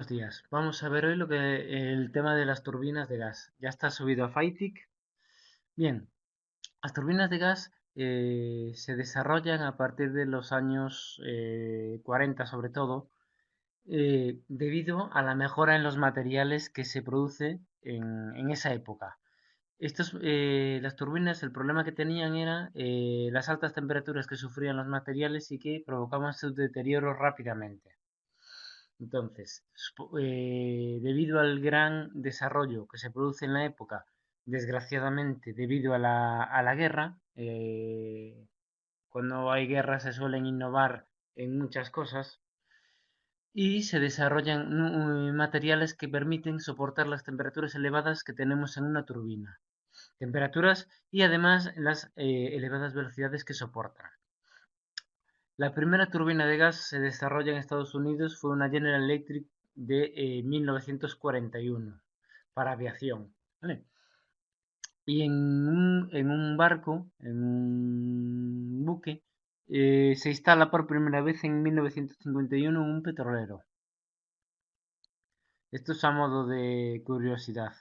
Buenos días. Vamos a ver hoy el tema de las turbinas de gas. Ya está subido a Faitic. Bien, las turbinas de gas se desarrollan a partir de los años 40 sobre todo, debido a la mejora en los materiales que se produce en esa época. Las turbinas, el problema que tenían era las altas temperaturas que sufrían los materiales y que provocaban su deterioro rápidamente. Entonces, debido al gran desarrollo que se produce en la época, desgraciadamente debido a la guerra, cuando hay guerra se suelen innovar en muchas cosas y se desarrollan materiales que permiten soportar las temperaturas elevadas que tenemos en una turbina. Temperaturas y además las elevadas velocidades que soportan. La primera turbina de gas se desarrolla en Estados Unidos fue una General Electric de 1941 para aviación. ¿Vale? Y en un barco, en un buque, se instala por primera vez en 1951 un petrolero. Esto es a modo de curiosidad.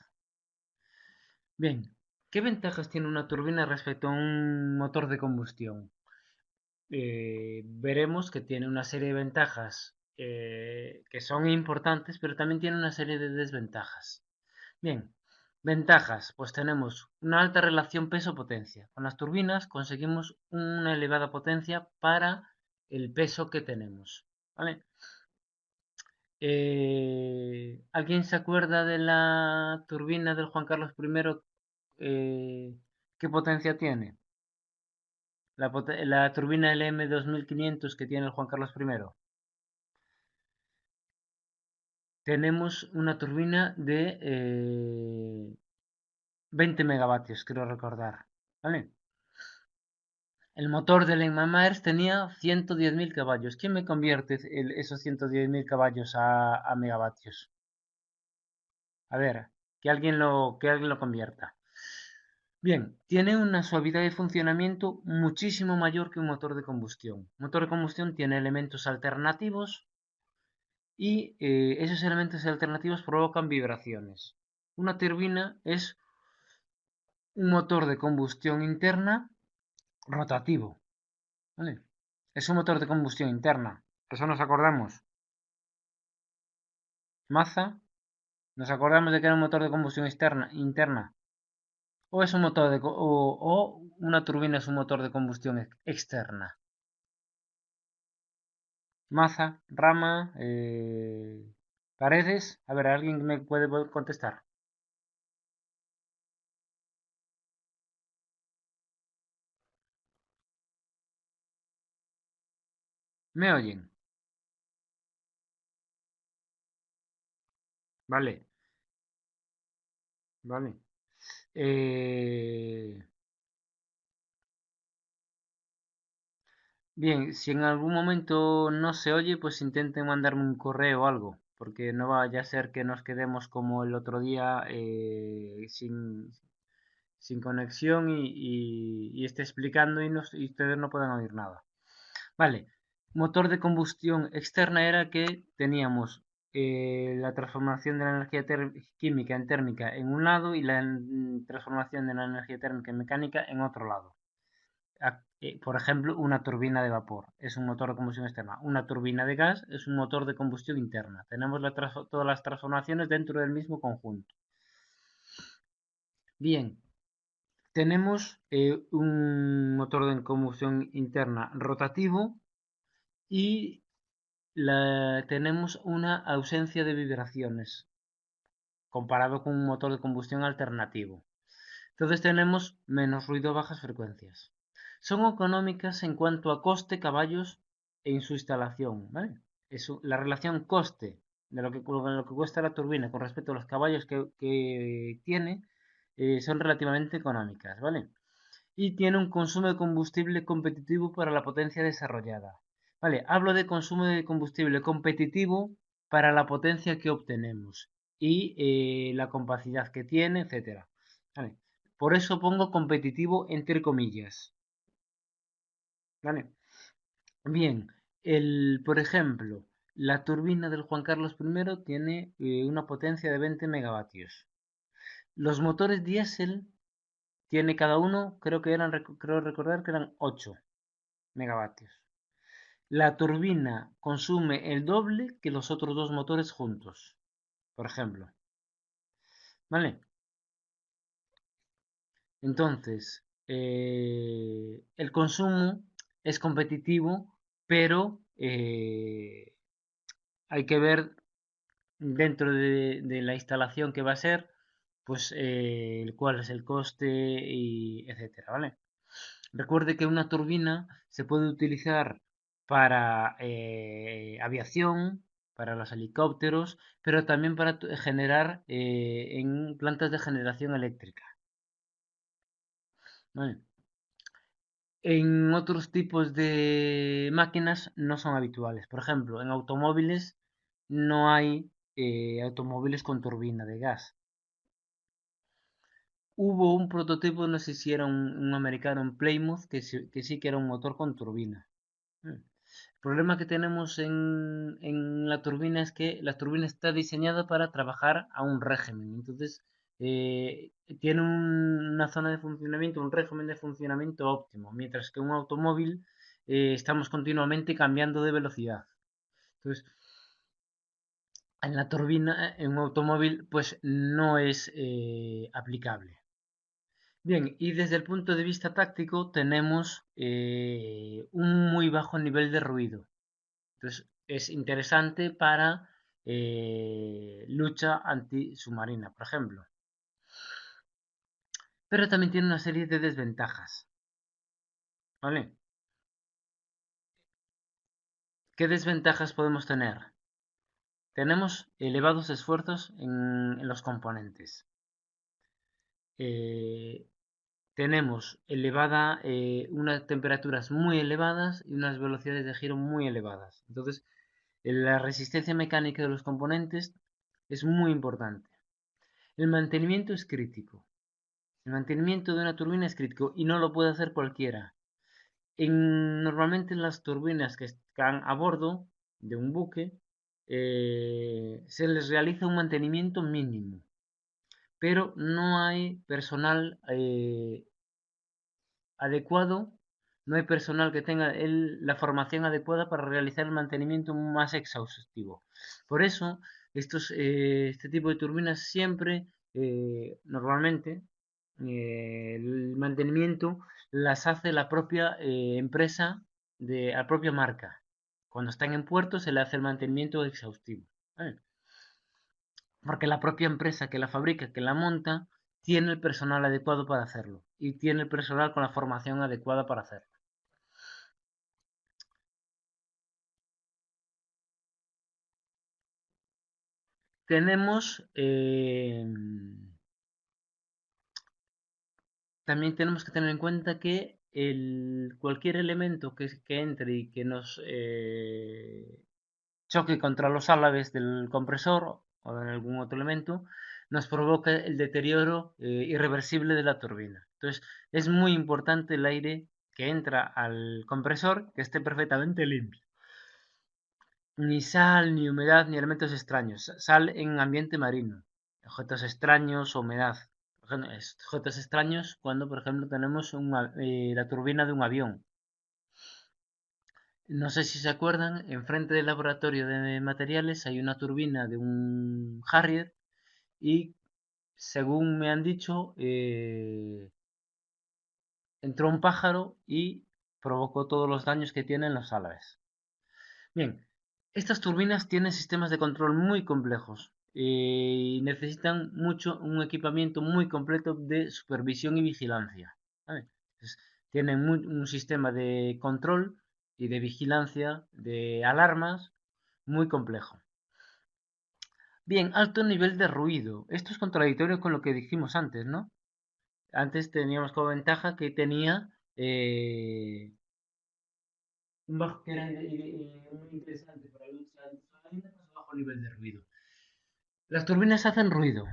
Bien, ¿qué ventajas tiene una turbina respecto a un motor de combustión? Veremos que tiene una serie de ventajas que son importantes, pero también tiene una serie de desventajas. Bien, ventajas, pues tenemos una alta relación peso-potencia. Con las turbinas conseguimos una elevada potencia para el peso que tenemos. ¿Vale? ¿Alguien se acuerda de la turbina del Juan Carlos I? ¿Qué potencia tiene? La turbina LM2500 que tiene el Juan Carlos I. Tenemos una turbina de 20 megavatios, creo recordar. ¿Vale? El motor del Enma tenía 110.000 caballos. ¿Quién me convierte esos 110.000 caballos a megavatios? A ver, que alguien lo convierta. Bien, tiene una suavidad de funcionamiento muchísimo mayor que un motor de combustión. Un motor de combustión tiene elementos alternativos y esos elementos alternativos provocan vibraciones. Una turbina es un motor de combustión interna rotativo, ¿vale? Es un motor de combustión interna. Eso nos acordamos. Maza, nos acordamos de que era un motor de combustión interna. O es un motor o una turbina es un motor de combustión externa. Maza, Rama, Paredes. A ver, ¿alguien me puede contestar? ¿Me oyen? Vale, vale. Eh, Bien, si en algún momento no se oye, pues intenten mandarme un correo o algo, porque no vaya a ser que nos quedemos como el otro día sin conexión y esté explicando y ustedes no puedan oír nada. Vale, motor de combustión externa era que teníamos la transformación de la energía química en térmica en un lado y la transformación de la energía térmica en mecánica en otro lado. Por ejemplo, una turbina de vapor es un motor de combustión externa. Una turbina de gas es un motor de combustión interna. Tenemos todas las transformaciones dentro del mismo conjunto. Bien, tenemos un motor de combustión interna rotativo y tenemos una ausencia de vibraciones comparado con un motor de combustión alternativo. Entonces tenemos menos ruido a bajas frecuencias. Son económicas en cuanto a coste, caballos en su instalación. ¿Vale? La relación coste de lo que cuesta la turbina con respecto a los caballos que tiene son relativamente económicas. ¿Vale? Y tiene un consumo de combustible competitivo para la potencia desarrollada. Vale, hablo de consumo de combustible competitivo para la potencia que obtenemos y la capacidad que tiene, etcétera. Vale. Por eso pongo competitivo entre comillas. ¿Vale? Bien, por ejemplo, la turbina del Juan Carlos I tiene una potencia de 20 megavatios. Los motores diésel tiene cada uno, creo recordar que eran 8 megavatios. La turbina consume el doble que los otros dos motores juntos, por ejemplo. ¿Vale? Entonces, el consumo es competitivo, pero hay que ver dentro de la instalación que va a ser, pues cuál es el coste y etcétera, ¿vale? Recuerde que una turbina se puede utilizar para aviación, para los helicópteros, pero también para generar en plantas de generación eléctrica, ¿vale? En otros tipos de máquinas no son habituales. Por ejemplo, en automóviles no hay automóviles con turbina de gas. Hubo un prototipo, no sé si era un americano en Plymouth, que sí que era un motor con turbina. Mm. El problema que tenemos en la turbina es que la turbina está diseñada para trabajar a un régimen. Entonces, tiene una zona de funcionamiento, un régimen de funcionamiento óptimo, mientras que un automóvil estamos continuamente cambiando de velocidad. Entonces, en la turbina, en un automóvil, pues no es aplicable. Bien, y desde el punto de vista táctico tenemos un muy bajo nivel de ruido. Entonces, es interesante para lucha antisubmarina, por ejemplo. Pero también tiene una serie de desventajas, ¿vale? ¿Qué desventajas podemos tener? Tenemos elevados esfuerzos en los componentes. Eh, tenemos unas temperaturas muy elevadas y unas velocidades de giro muy elevadas. Entonces, la resistencia mecánica de los componentes es muy importante. El mantenimiento es crítico. El mantenimiento de una turbina es crítico y no lo puede hacer cualquiera. Normalmente las turbinas que están a bordo de un buque se les realiza un mantenimiento mínimo, pero no hay personal adecuado, no hay personal que tenga la formación adecuada para realizar el mantenimiento más exhaustivo. Por eso, este tipo de turbinas siempre, normalmente, el mantenimiento las hace la propia empresa, la propia marca. Cuando están en puerto se le hace el mantenimiento exhaustivo. ¿Vale? Porque la propia empresa que la fabrica, que la monta, tiene el personal adecuado para hacerlo y tiene el personal con la formación adecuada para hacerlo. Tenemos, también tenemos que tener en cuenta que cualquier elemento que entre y que nos choque contra los álabes del compresor o en algún otro elemento, nos provoca el deterioro irreversible de la turbina. Entonces, es muy importante el aire que entra al compresor que esté perfectamente limpio. Ni sal, ni humedad, ni elementos extraños. Sal en ambiente marino. Objetos extraños o humedad. Objetos extraños cuando, por ejemplo, tenemos la turbina de un avión. No sé si se acuerdan, enfrente del laboratorio de materiales hay una turbina de un Harrier y, según me han dicho, entró un pájaro y provocó todos los daños que tienen los álabes. Bien, estas turbinas tienen sistemas de control muy complejos y necesitan mucho un equipamiento muy completo de supervisión y vigilancia. ¿Vale? Entonces, tienen un sistema de control y de vigilancia de alarmas muy complejo. Bien, alto nivel de ruido. Esto es contradictorio con lo que dijimos antes, ¿no? Antes teníamos como ventaja que tenía un bajo que era muy interesante para la lucha antisobmarina, pues bajo nivel de ruido. Las turbinas hacen ruido.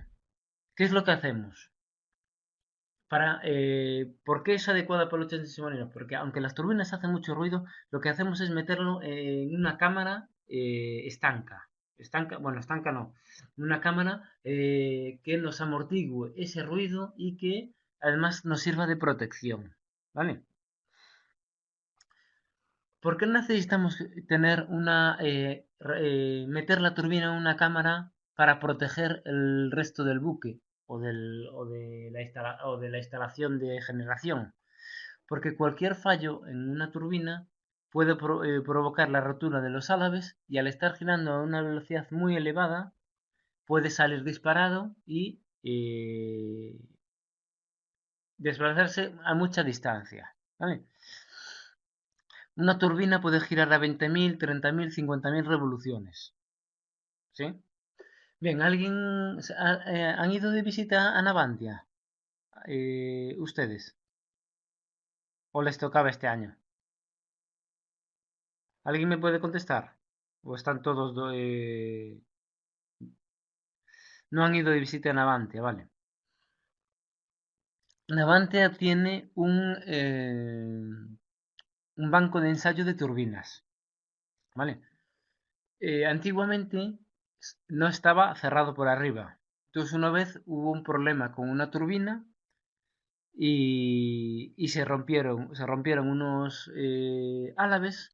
¿Qué es lo que hacemos? ¿Por qué es adecuada para la lucha antisubmarina? Porque aunque las turbinas hacen mucho ruido, lo que hacemos es meterlo en una cámara estanca. Bueno, estanca no. Una cámara que nos amortigue ese ruido y que además nos sirva de protección. ¿Vale? ¿Por qué necesitamos tener meter la turbina en una cámara para proteger el resto del buque o de la instalación de generación? Porque cualquier fallo en una turbina puede provocar la rotura de los álabes y al estar girando a una velocidad muy elevada puede salir disparado y desplazarse a mucha distancia. ¿Vale? Una turbina puede girar a 20.000, 30.000, 50.000 revoluciones. ¿Sí? Bien, ¿han ido de visita a Navantia? ¿Ustedes? ¿O les tocaba este año? ¿Alguien me puede contestar? ¿O están todos... no han ido de visita a Navantia, vale. Navantia tiene un banco de ensayo de turbinas, ¿vale? Antiguamente no estaba cerrado por arriba. Entonces una vez hubo un problema con una turbina y se rompieron unos álabes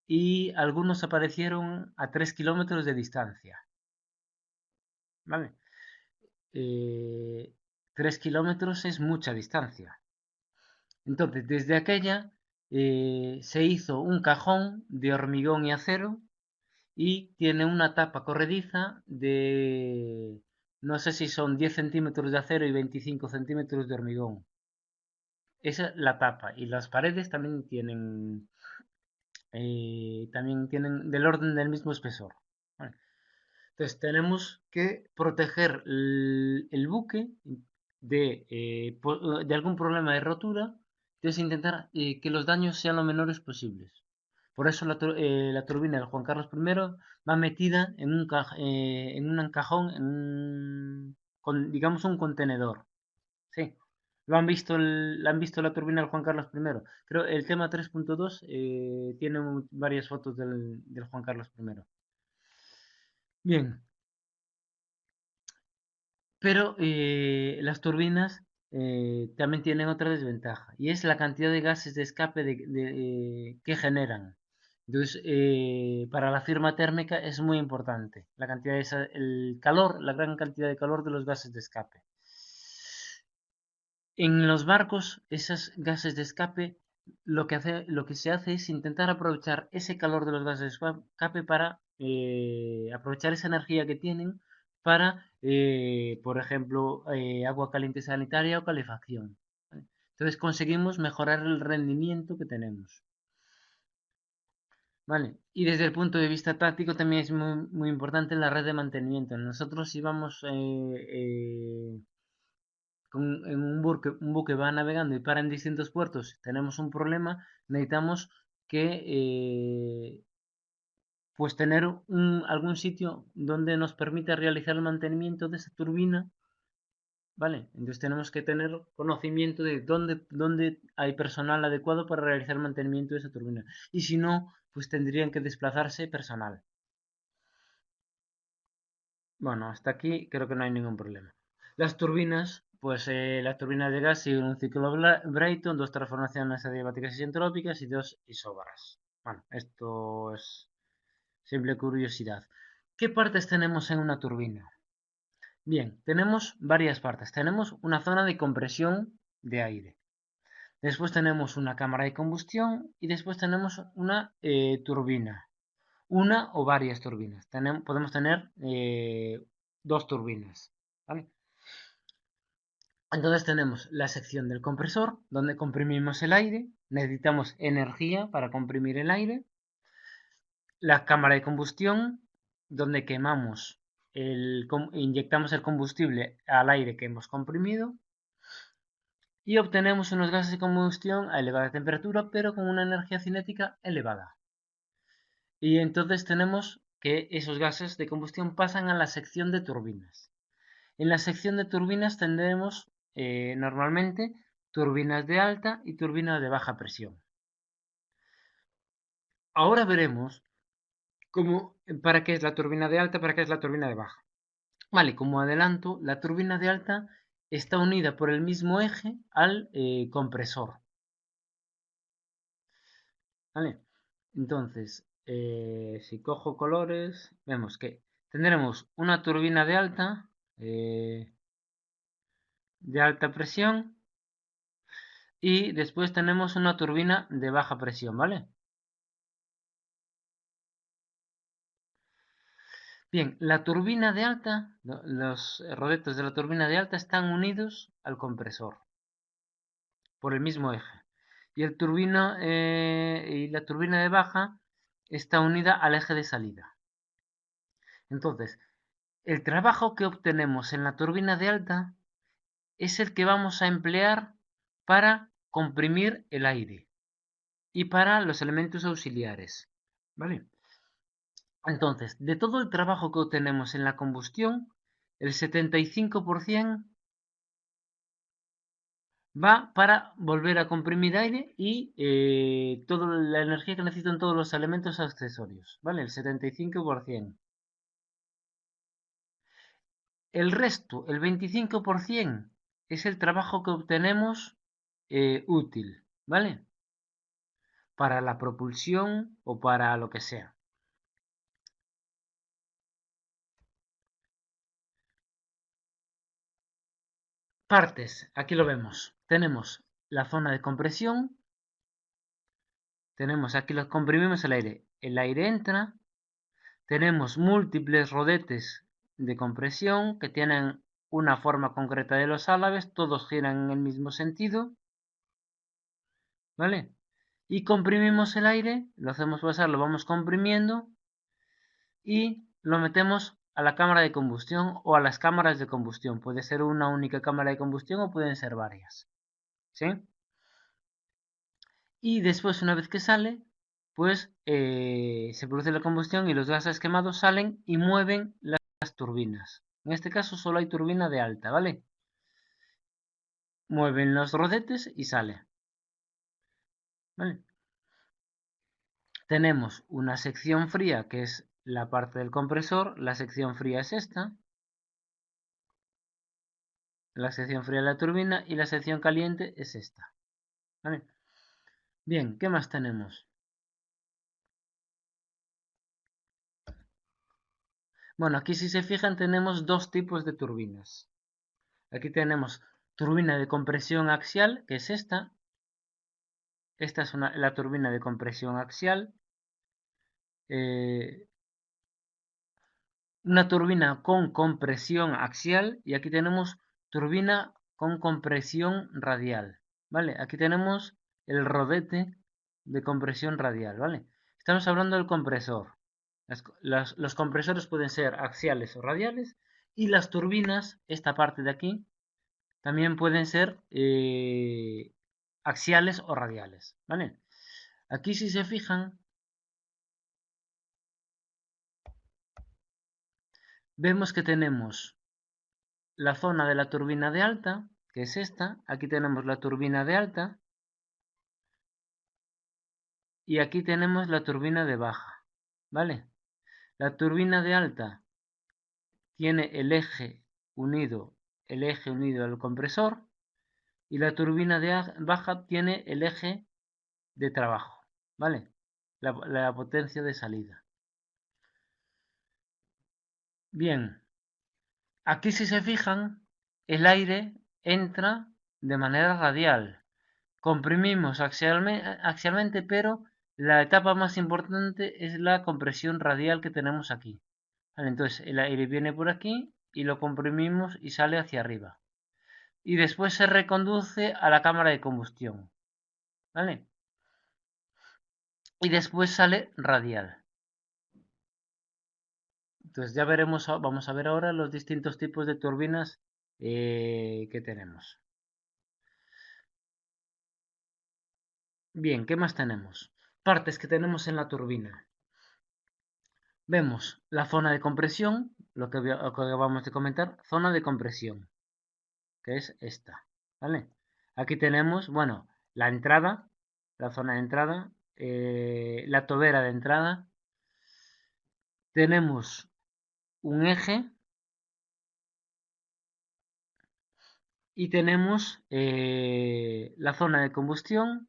y algunos aparecieron a 3 kilómetros de distancia. ¿Vale? Eh, 3 kilómetros es mucha distancia. Entonces, desde aquella se hizo un cajón de hormigón y acero y tiene una tapa corrediza de, no sé si son 10 centímetros de acero y 25 centímetros de hormigón. Esa es la tapa. Y las paredes también tienen del orden del mismo espesor. Vale. Entonces tenemos que proteger el buque de algún problema de rotura. Entonces intentar que los daños sean lo menores posibles. Por eso la turbina del Juan Carlos I va metida en un cajón, digamos un contenedor. Sí. ¿Han visto la turbina del Juan Carlos I? Creo el tema 3.2 tiene varias fotos del Juan Carlos I. Bien, pero las turbinas también tienen otra desventaja y es la cantidad de gases de escape que generan. Entonces, para la firma térmica es muy importante el calor, la gran cantidad de calor de los gases de escape. En los barcos, esos gases de escape, lo que se hace es intentar aprovechar ese calor de los gases de escape para aprovechar esa energía que tienen para, por ejemplo, agua caliente sanitaria o calefacción. ¿Vale? Entonces conseguimos mejorar el rendimiento que tenemos. ¿Vale? Y desde el punto de vista táctico también es muy, muy importante la red de mantenimiento. Nosotros íbamos en un buque va navegando y para en distintos puertos, tenemos un problema, necesitamos que pues tener algún sitio donde nos permita realizar el mantenimiento de esa turbina, ¿vale? Entonces tenemos que tener conocimiento de dónde hay personal adecuado para realizar el mantenimiento de esa turbina. Y si no, pues tendrían que desplazarse personal. Bueno, hasta aquí creo que no hay ningún problema. Las turbinas, pues las turbinas de gas siguen un ciclo Brayton, dos transformaciones adiabáticas isentrópicas y dos isóbaras. Bueno, esto es simple curiosidad. ¿Qué partes tenemos en una turbina? Bien, tenemos varias partes. Tenemos una zona de compresión de aire. Después tenemos una cámara de combustión y después tenemos una turbina. Una o varias turbinas. Podemos tener dos turbinas. ¿Vale? Entonces tenemos la sección del compresor, donde comprimimos el aire. Necesitamos energía para comprimir el aire. La cámara de combustión, donde inyectamos el combustible al aire que hemos comprimido. Y obtenemos unos gases de combustión a elevada temperatura, pero con una energía cinética elevada. Y entonces tenemos que esos gases de combustión pasan a la sección de turbinas. En la sección de turbinas tendremos normalmente turbinas de alta y turbinas de baja presión. Ahora veremos ¿Para qué es la turbina de alta? ¿Para qué es la turbina de baja? Vale, como adelanto, la turbina de alta está unida por el mismo eje al compresor. ¿Vale? Entonces, si cojo colores, vemos que tendremos una turbina eh, de alta presión y después tenemos una turbina de baja presión, ¿vale? Bien, la turbina de alta, los rodetos de la turbina de alta están unidos al compresor por el mismo eje. Y la turbina de baja está unida al eje de salida. Entonces, el trabajo que obtenemos en la turbina de alta es el que vamos a emplear para comprimir el aire y para los elementos auxiliares. ¿Vale? Entonces, de todo el trabajo que obtenemos en la combustión, el 75% va para volver a comprimir aire y toda la energía que necesitan todos los elementos accesorios. ¿Vale? El 75%. El resto, el 25%, es el trabajo que obtenemos útil. ¿Vale? Para la propulsión o para lo que sea. Partes, aquí lo vemos. Tenemos la zona de compresión, tenemos aquí los comprimimos el aire entra, tenemos múltiples rodetes de compresión que tienen una forma concreta de los álabes, todos giran en el mismo sentido, ¿vale? Y comprimimos el aire, lo hacemos pasar, lo vamos comprimiendo y lo metemos a la cámara de combustión o a las cámaras de combustión. Puede ser una única cámara de combustión o pueden ser varias, ¿sí? Y después, una vez que sale, pues se produce la combustión y los gases quemados salen y mueven las turbinas. En este caso solo hay turbina de alta, ¿vale? Mueven los rodetes y sale, ¿vale? Tenemos una sección fría, que es la parte del compresor. La sección fría es esta. La sección fría de la turbina y la sección caliente es esta, ¿vale? Bien, ¿qué más tenemos? Bueno, aquí si se fijan tenemos dos tipos de turbinas. Aquí tenemos turbina de compresión axial, que es esta. Esta es la turbina de compresión axial. eh, una turbina con compresión axial y aquí tenemos turbina con compresión radial. ¿Vale? Aquí tenemos el rodete de compresión radial. ¿Vale? Estamos hablando del compresor. Los compresores pueden ser axiales o radiales y las turbinas, esta parte de aquí, también pueden ser axiales o radiales, ¿vale? Aquí si se fijan, vemos que tenemos la zona de la turbina de alta, que es esta, aquí tenemos la turbina de alta y aquí tenemos la turbina de baja, ¿vale? La turbina de alta tiene el eje unido al compresor y la turbina de baja tiene el eje de trabajo, ¿vale? La potencia de salida. Bien, aquí si se fijan, el aire entra de manera radial. Comprimimos axialmente, pero la etapa más importante es la compresión radial que tenemos aquí. Vale, entonces el aire viene por aquí y lo comprimimos y sale hacia arriba. Y después se reconduce a la cámara de combustión. ¿Vale? Y después sale radial. Entonces ya veremos, vamos a ver ahora los distintos tipos de turbinas que tenemos. Bien, ¿qué más tenemos? Partes que tenemos en la turbina. Vemos la zona de compresión, lo que acabamos de comentar, zona de compresión, que es esta, ¿vale? Aquí tenemos, bueno, la entrada, la zona de entrada, la tobera de entrada, tenemos un eje y tenemos la zona de combustión,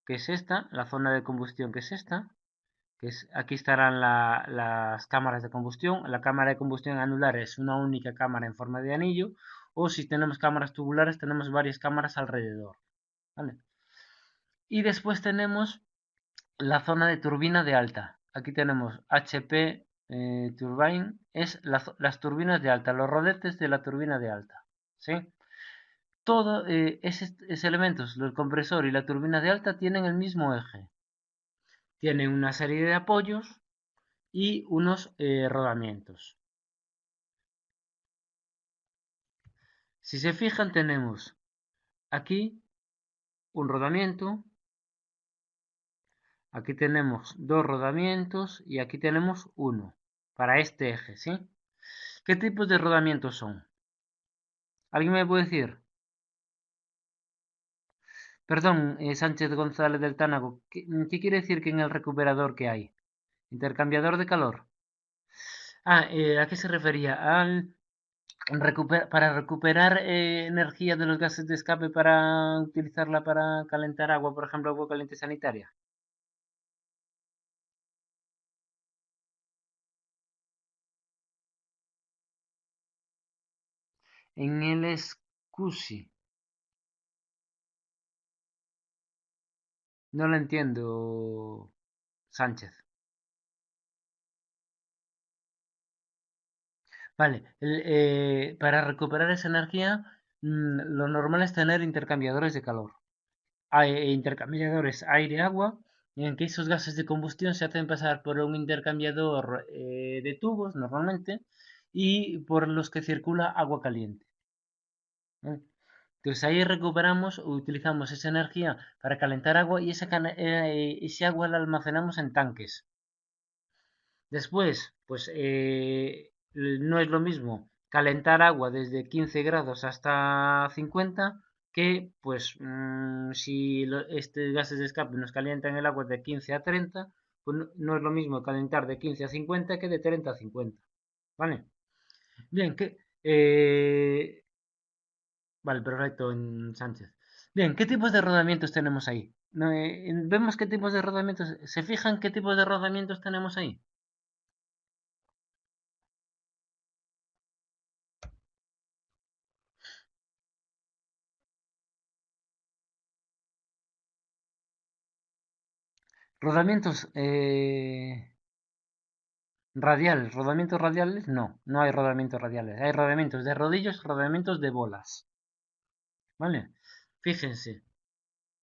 que es esta, la zona de combustión que es esta, que es, aquí estarán las cámaras de combustión. La cámara de combustión anular es una única cámara en forma de anillo, o si tenemos cámaras tubulares tenemos varias cámaras alrededor, ¿vale? Y después tenemos la zona de turbina de alta. Aquí tenemos HP Turbine, es las turbinas de alta, los rodetes de la turbina de alta, ¿sí? Todo esos elementos, el compresor y la turbina de alta tienen el mismo eje. Tienen una serie de apoyos y unos rodamientos. Si se fijan, tenemos aquí un rodamiento, aquí tenemos dos rodamientos y aquí tenemos uno para este eje, ¿sí? ¿Qué tipos de rodamientos son? ¿Alguien me puede decir? Perdón, Sánchez González del Tánago, ¿qué quiere decir que en el recuperador que hay? Intercambiador de calor. ¿A qué se refería? Para recuperar energía de los gases de escape para utilizarla para calentar agua, por ejemplo, agua caliente sanitaria. En el SCUSI. No lo entiendo, Sánchez. Vale, para recuperar esa energía, lo normal es tener intercambiadores de calor. Hay intercambiadores aire-agua, en que esos gases de combustión se hacen pasar por un intercambiador de tubos, normalmente, y por los que circula agua caliente. ¿Vale? Entonces ahí recuperamos o utilizamos esa energía para calentar agua y ese agua la almacenamos en tanques. Después, pues no es lo mismo calentar agua desde 15 grados hasta 50 que, pues, si este gases de escape nos calientan el agua de 15 a 30, pues no es lo mismo calentar de 15 a 50 que de 30 a 50. ¿Vale? Bien, vale, perfecto, Sánchez. Bien, ¿qué tipos de rodamientos tenemos ahí? No, vemos qué tipos de rodamientos. ¿Se fijan qué tipos de rodamientos tenemos ahí? Rodamientos radiales, rodamientos radiales, no, no hay rodamientos radiales. Hay rodamientos de rodillos, rodamientos de bolas. ¿Vale? Fíjense,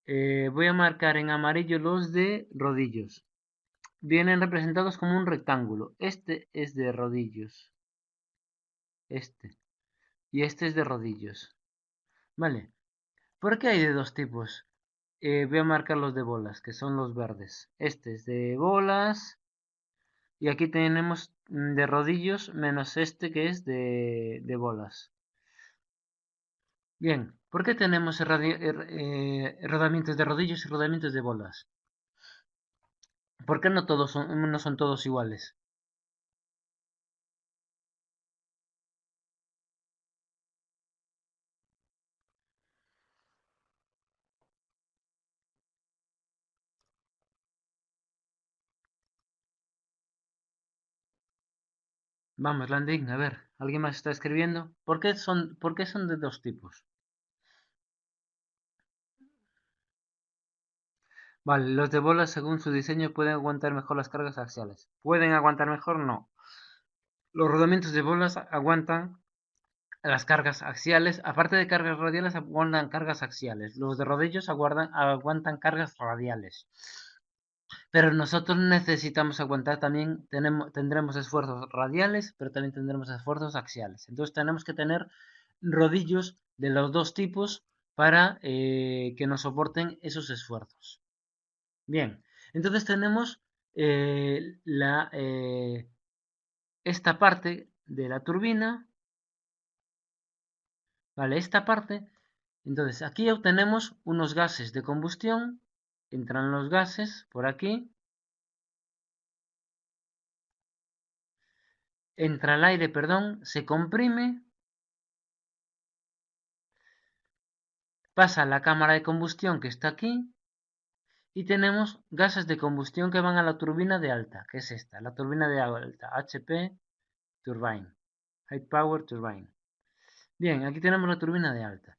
voy a marcar en amarillo los de rodillos. Vienen representados como un rectángulo. Este es de rodillos. Este. Y este es de rodillos. ¿Vale? ¿Por qué hay de dos tipos? Voy a marcar los de bolas, que son los verdes. Este es de bolas. Y aquí tenemos de rodillos menos este que es de bolas. Bien, ¿por qué tenemos rodamientos de rodillos y rodamientos de bolas? ¿Por qué no son todos iguales? Vamos, Landing, a ver, ¿alguien más está escribiendo? Por qué son de dos tipos? Vale, los de bolas según su diseño pueden aguantar mejor las cargas axiales. ¿Pueden aguantar mejor? No. Los rodamientos de bolas aguantan las cargas axiales, aparte de cargas radiales, aguantan cargas axiales. Los de rodillos aguantan cargas radiales. Pero nosotros necesitamos aguantar también, tendremos esfuerzos radiales, pero también tendremos esfuerzos axiales. Entonces tenemos que tener rodillos de los dos tipos para que nos soporten esos esfuerzos. Bien, entonces tenemos esta parte de la turbina, ¿vale? Esta parte, entonces aquí obtenemos unos gases de combustión, entran los gases por aquí, entra el aire, perdón, se comprime, pasa a la cámara de combustión que está aquí y tenemos gases de combustión que van a la turbina de alta, que es esta, la turbina de alta, HP Turbine, High Power Turbine. Bien, aquí tenemos la turbina de alta.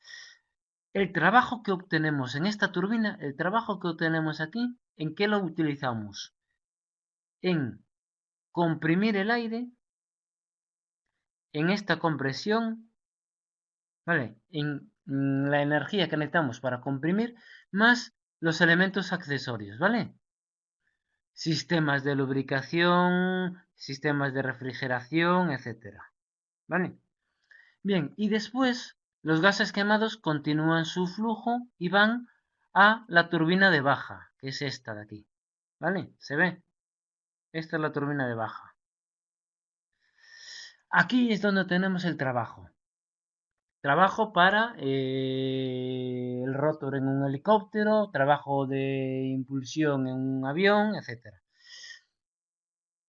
El trabajo que obtenemos en esta turbina, el trabajo que obtenemos aquí, ¿en qué lo utilizamos? En comprimir el aire, en esta compresión, ¿vale? En la energía que necesitamos para comprimir, más los elementos accesorios, ¿vale? Sistemas de lubricación, sistemas de refrigeración, etcétera, ¿vale? Bien, y después los gases quemados continúan su flujo y van a la turbina de baja, que es esta de aquí, ¿vale? ¿Se ve? Esta es la turbina de baja. Aquí es donde tenemos el trabajo. Trabajo para el rotor en un helicóptero, trabajo de impulsión en un avión, etcétera.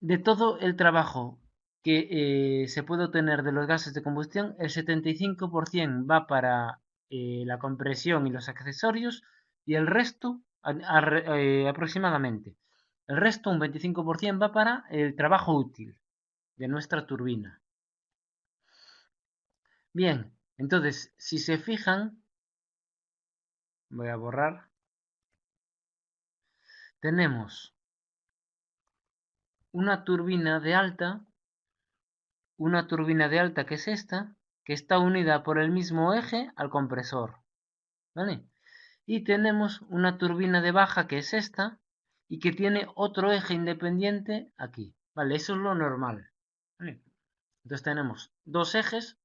De todo el trabajo que se puede obtener de los gases de combustión, el 75% va para la compresión y los accesorios y el resto, aproximadamente, el resto, un 25%, va para el trabajo útil de nuestra turbina. Bien, entonces, si se fijan, voy a borrar, tenemos una turbina de alta que es esta, que está unida por el mismo eje al compresor, ¿vale? Y tenemos una turbina de baja que es esta y que tiene otro eje independiente aquí, ¿vale? Eso es lo normal, ¿vale? Entonces tenemos dos ejes,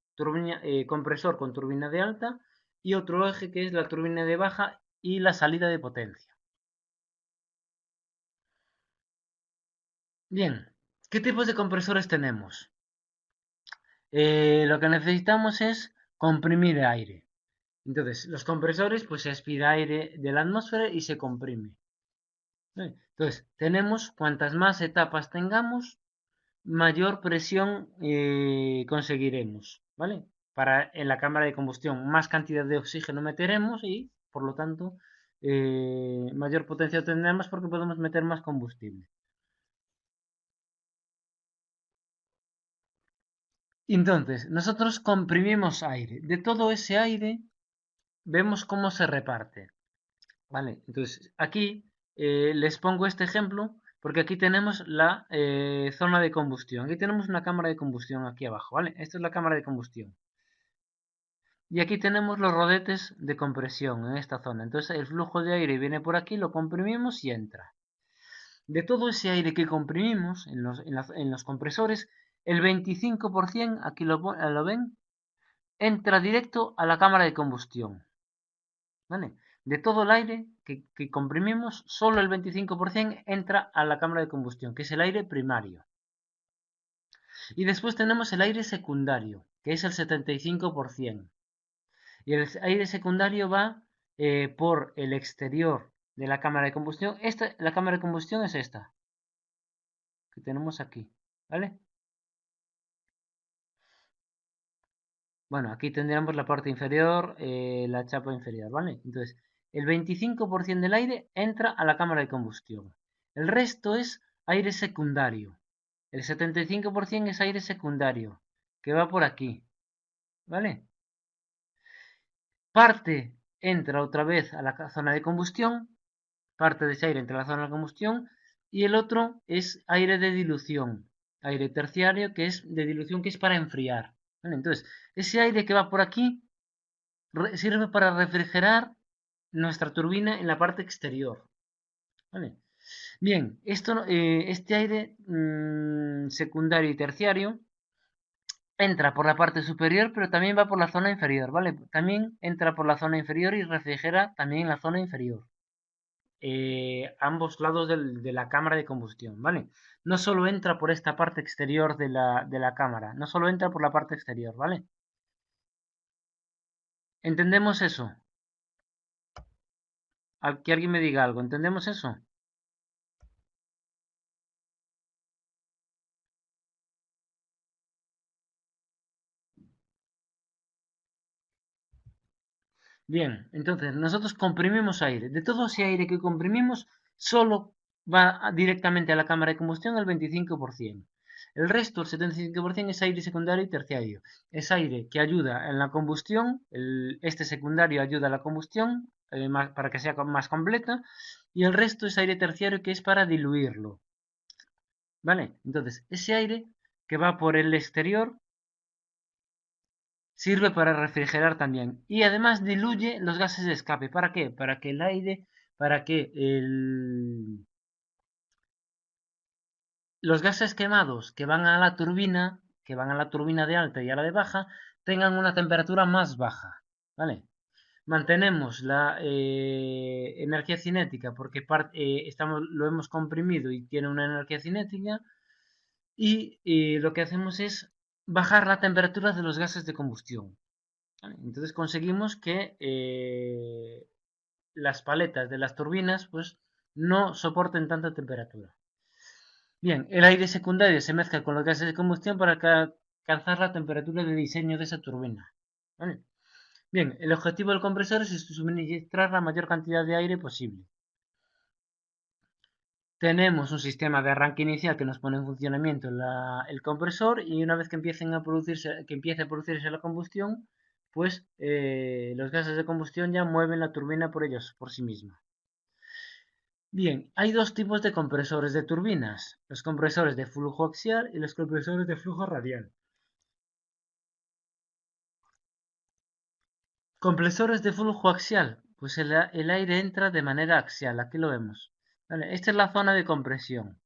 compresor con turbina de alta y otro eje que es la turbina de baja y la salida de potencia. Bien, ¿qué tipos de compresores tenemos? Lo que necesitamos es comprimir aire. Entonces, los compresores, pues se aspira aire de la atmósfera y se comprime. ¿Vale? Entonces, tenemos cuantas más etapas tengamos, mayor presión conseguiremos, ¿vale? Para en la cámara de combustión más cantidad de oxígeno meteremos y, por lo tanto, mayor potencia tendremos porque podemos meter más combustible. Entonces, nosotros comprimimos aire. De todo ese aire, vemos cómo se reparte. ¿Vale? Entonces, aquí les pongo este ejemplo porque aquí tenemos la zona de combustión. Aquí tenemos una cámara de combustión aquí abajo, ¿vale? Esta es la cámara de combustión. Y aquí tenemos los rodetes de compresión en esta zona. Entonces, el flujo de aire viene por aquí, lo comprimimos y entra. De todo ese aire que comprimimos en los compresores, el 25%, aquí lo ven, entra directo a la cámara de combustión. ¿Vale? De todo el aire que comprimimos, solo el 25% entra a la cámara de combustión, que es el aire primario. Y después tenemos el aire secundario, que es el 75%. Y el aire secundario va por el exterior de la cámara de combustión. La cámara de combustión es esta, que tenemos aquí. ¿Vale? Bueno, aquí tendríamos la parte inferior, la chapa inferior, ¿vale? Entonces, el 25% del aire entra a la cámara de combustión. El resto es aire secundario. El 75% es aire secundario, que va por aquí, ¿vale? Parte entra otra vez a la zona de combustión, parte de ese aire entra a la zona de combustión, y el otro es aire de dilución, aire terciario que es de dilución que es para enfriar, ¿vale? Entonces, ese aire que va por aquí sirve para refrigerar nuestra turbina en la parte exterior. ¿Vale? Bien, este aire secundario y terciario entra por la parte superior, pero también va por la zona inferior, ¿vale? También entra por la zona inferior y refrigera también en la zona inferior. Ambos lados de la cámara de combustión, ¿vale? No solo entra por esta parte exterior de la cámara, no solo entra por la parte exterior, ¿vale? ¿Entendemos eso? Que alguien me diga algo, ¿entendemos eso? Bien, entonces nosotros comprimimos aire. De todo ese aire que comprimimos, solo va directamente a la cámara de combustión el 25%. El resto, el 75%, es aire secundario y terciario. Es aire que ayuda en la combustión, este secundario ayuda a la combustión para que sea más completa, y el resto es aire terciario que es para diluirlo. ¿Vale? Entonces, ese aire que va por el exterior sirve para refrigerar también. Y además diluye los gases de escape. ¿Para qué? Para que el aire, para que los gases quemados que van a la turbina de alta y a la de baja, tengan una temperatura más baja. ¿Vale? Mantenemos la energía cinética porque lo hemos comprimido y tiene una energía cinética. Y lo que hacemos es bajar la temperatura de los gases de combustión. ¿Vale? Entonces conseguimos que las paletas de las turbinas pues no soporten tanta temperatura. Bien, el aire secundario se mezcla con los gases de combustión para alcanzar la temperatura de diseño de esa turbina. ¿Vale? Bien, el objetivo del compresor es suministrar la mayor cantidad de aire posible. Tenemos un sistema de arranque inicial que nos pone en funcionamiento el compresor, y una vez que empiece a producirse la combustión, pues los gases de combustión ya mueven la turbina por ellos, por sí misma. Bien, hay dos tipos de compresores de turbinas: los compresores de flujo axial y los compresores de flujo radial. Compresores de flujo axial, pues el aire entra de manera axial, aquí lo vemos. Vale, esta es la zona de compresión.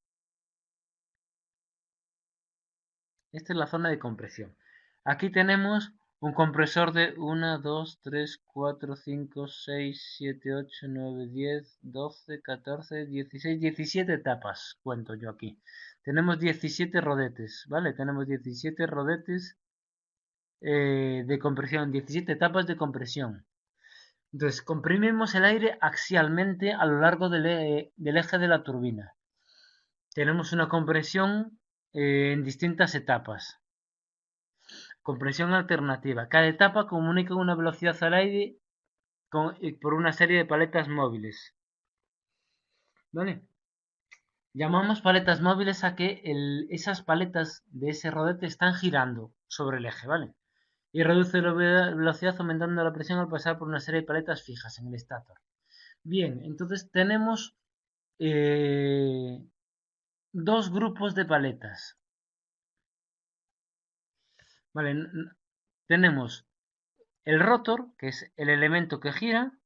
Esta es la zona de compresión. Aquí tenemos un compresor de 1, 2, 3, 4, 5, 6, 7, 8, 9, 10, 12, 14, 16, 17 etapas, cuento yo aquí. Tenemos 17 rodetes, ¿vale? Tenemos 17 rodetes de compresión, 17 etapas de compresión. Entonces, comprimimos el aire axialmente a lo largo del eje de la turbina. Tenemos una compresión en distintas etapas. Compresión alternativa. Cada etapa comunica una velocidad al aire por una serie de paletas móviles. ¿Vale? Llamamos paletas móviles a que esas paletas de ese rodete están girando sobre el eje, ¿vale? Y reduce la velocidad aumentando la presión al pasar por una serie de paletas fijas en el estátor. Bien, entonces tenemos eh, dos grupos de paletas. ¿Vale? Tenemos el rotor, que es el elemento que gira,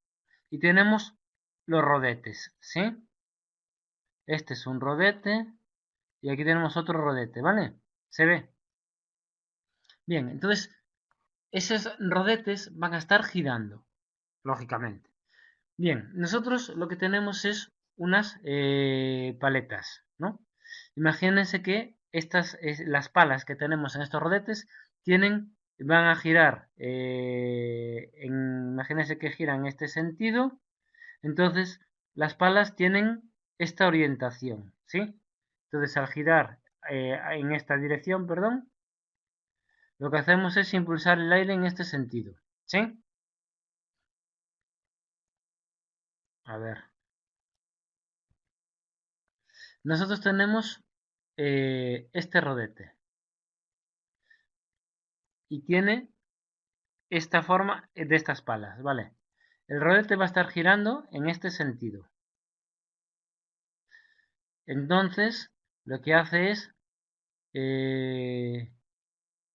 y tenemos los rodetes, ¿sí? Este es un rodete y aquí tenemos otro rodete, ¿vale? ¿Se ve? Bien, entonces esos rodetes van a estar girando, lógicamente. Bien, nosotros lo que tenemos es unas paletas, ¿no? Imagínense que las palas que tenemos en estos rodetes van a girar, imagínense que giran en este sentido. Entonces, las palas tienen esta orientación, ¿sí? Entonces, al girar en esta dirección, perdón, lo que hacemos es impulsar el aire en este sentido, ¿sí? A ver, nosotros tenemos este rodete y tiene esta forma de estas palas, ¿vale? El rodete va a estar girando en este sentido. Entonces, lo que hace es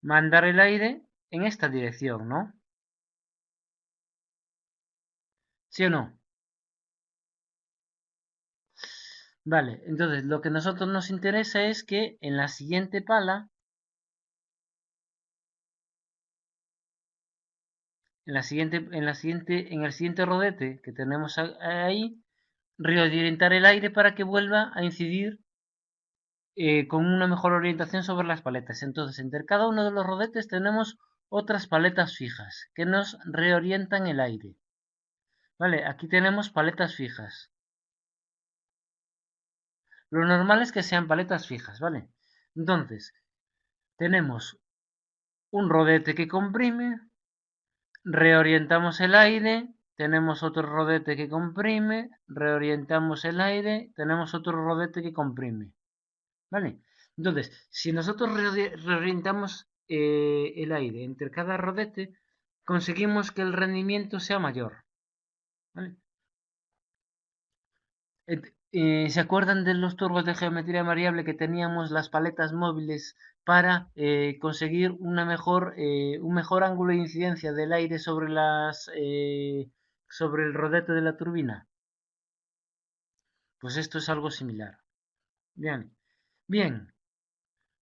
mandar el aire en esta dirección, ¿no? ¿Sí o no? Vale, entonces lo que a nosotros nos interesa es que en la siguiente pala, en el siguiente rodete que tenemos ahí, reorientar el aire para que vuelva a incidir con una mejor orientación sobre las paletas. Entonces, entre cada uno de los rodetes tenemos otras paletas fijas que nos reorientan el aire. Vale, aquí tenemos paletas fijas. Lo normal es que sean paletas fijas, ¿vale? Entonces, tenemos un rodete que comprime, reorientamos el aire, tenemos otro rodete que comprime, reorientamos el aire, tenemos otro rodete que comprime. ¿Vale? Entonces, si nosotros reorientamos el aire entre cada rodete, conseguimos que el rendimiento sea mayor. ¿Vale? ¿Se acuerdan de los turbos de geometría variable que teníamos las paletas móviles para conseguir un mejor ángulo de incidencia del aire sobre sobre el rodete de la turbina? Pues esto es algo similar. Bien, bien.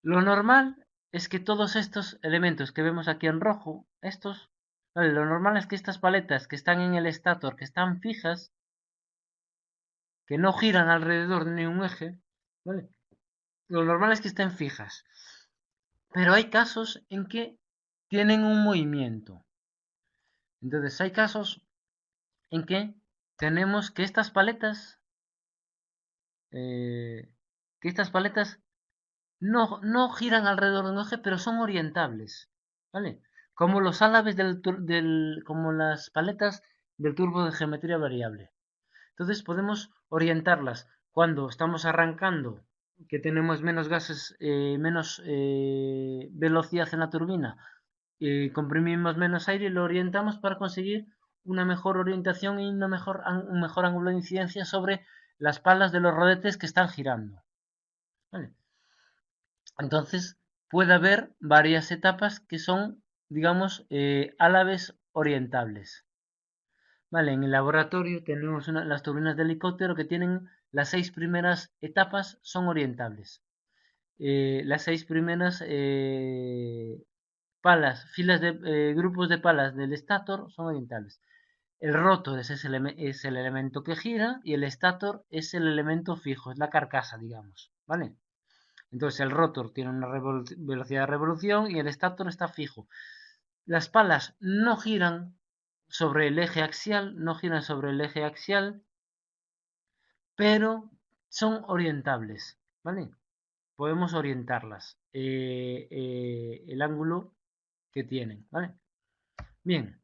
Lo normal es que todos estos elementos que vemos aquí en rojo, vale, lo normal es que estas paletas que están en el estator, que están fijas, que no giran alrededor de ningún eje, ¿vale? Lo normal es que estén fijas. Pero hay casos en que tienen un movimiento. Entonces hay casos en que tenemos eh, que estas paletas no giran alrededor de un eje, pero son orientables, ¿vale? Como los álabes como las paletas del turbo de geometría variable. Entonces podemos orientarlas cuando estamos arrancando, que tenemos menos gases, menos velocidad en la turbina, comprimimos menos aire y lo orientamos para conseguir una mejor orientación y un mejor ángulo de incidencia sobre las palas de los rodetes que están girando. ¿Vale? Entonces, puede haber varias etapas que son, digamos, álabes orientables. Vale, en el laboratorio tenemos las turbinas de helicóptero que tienen las 6 primeras etapas son orientables. Las 6 primeras grupos de palas del estator son orientables. El rotor es el elemento que gira y el estator es el elemento fijo, es la carcasa, digamos. ¿Vale? Entonces el rotor tiene una velocidad de revolución y el estator está fijo. Las palas no giran sobre el eje axial, no giran sobre el eje axial, pero son orientables, ¿vale? Podemos orientarlas, el ángulo que tienen, ¿vale? Bien,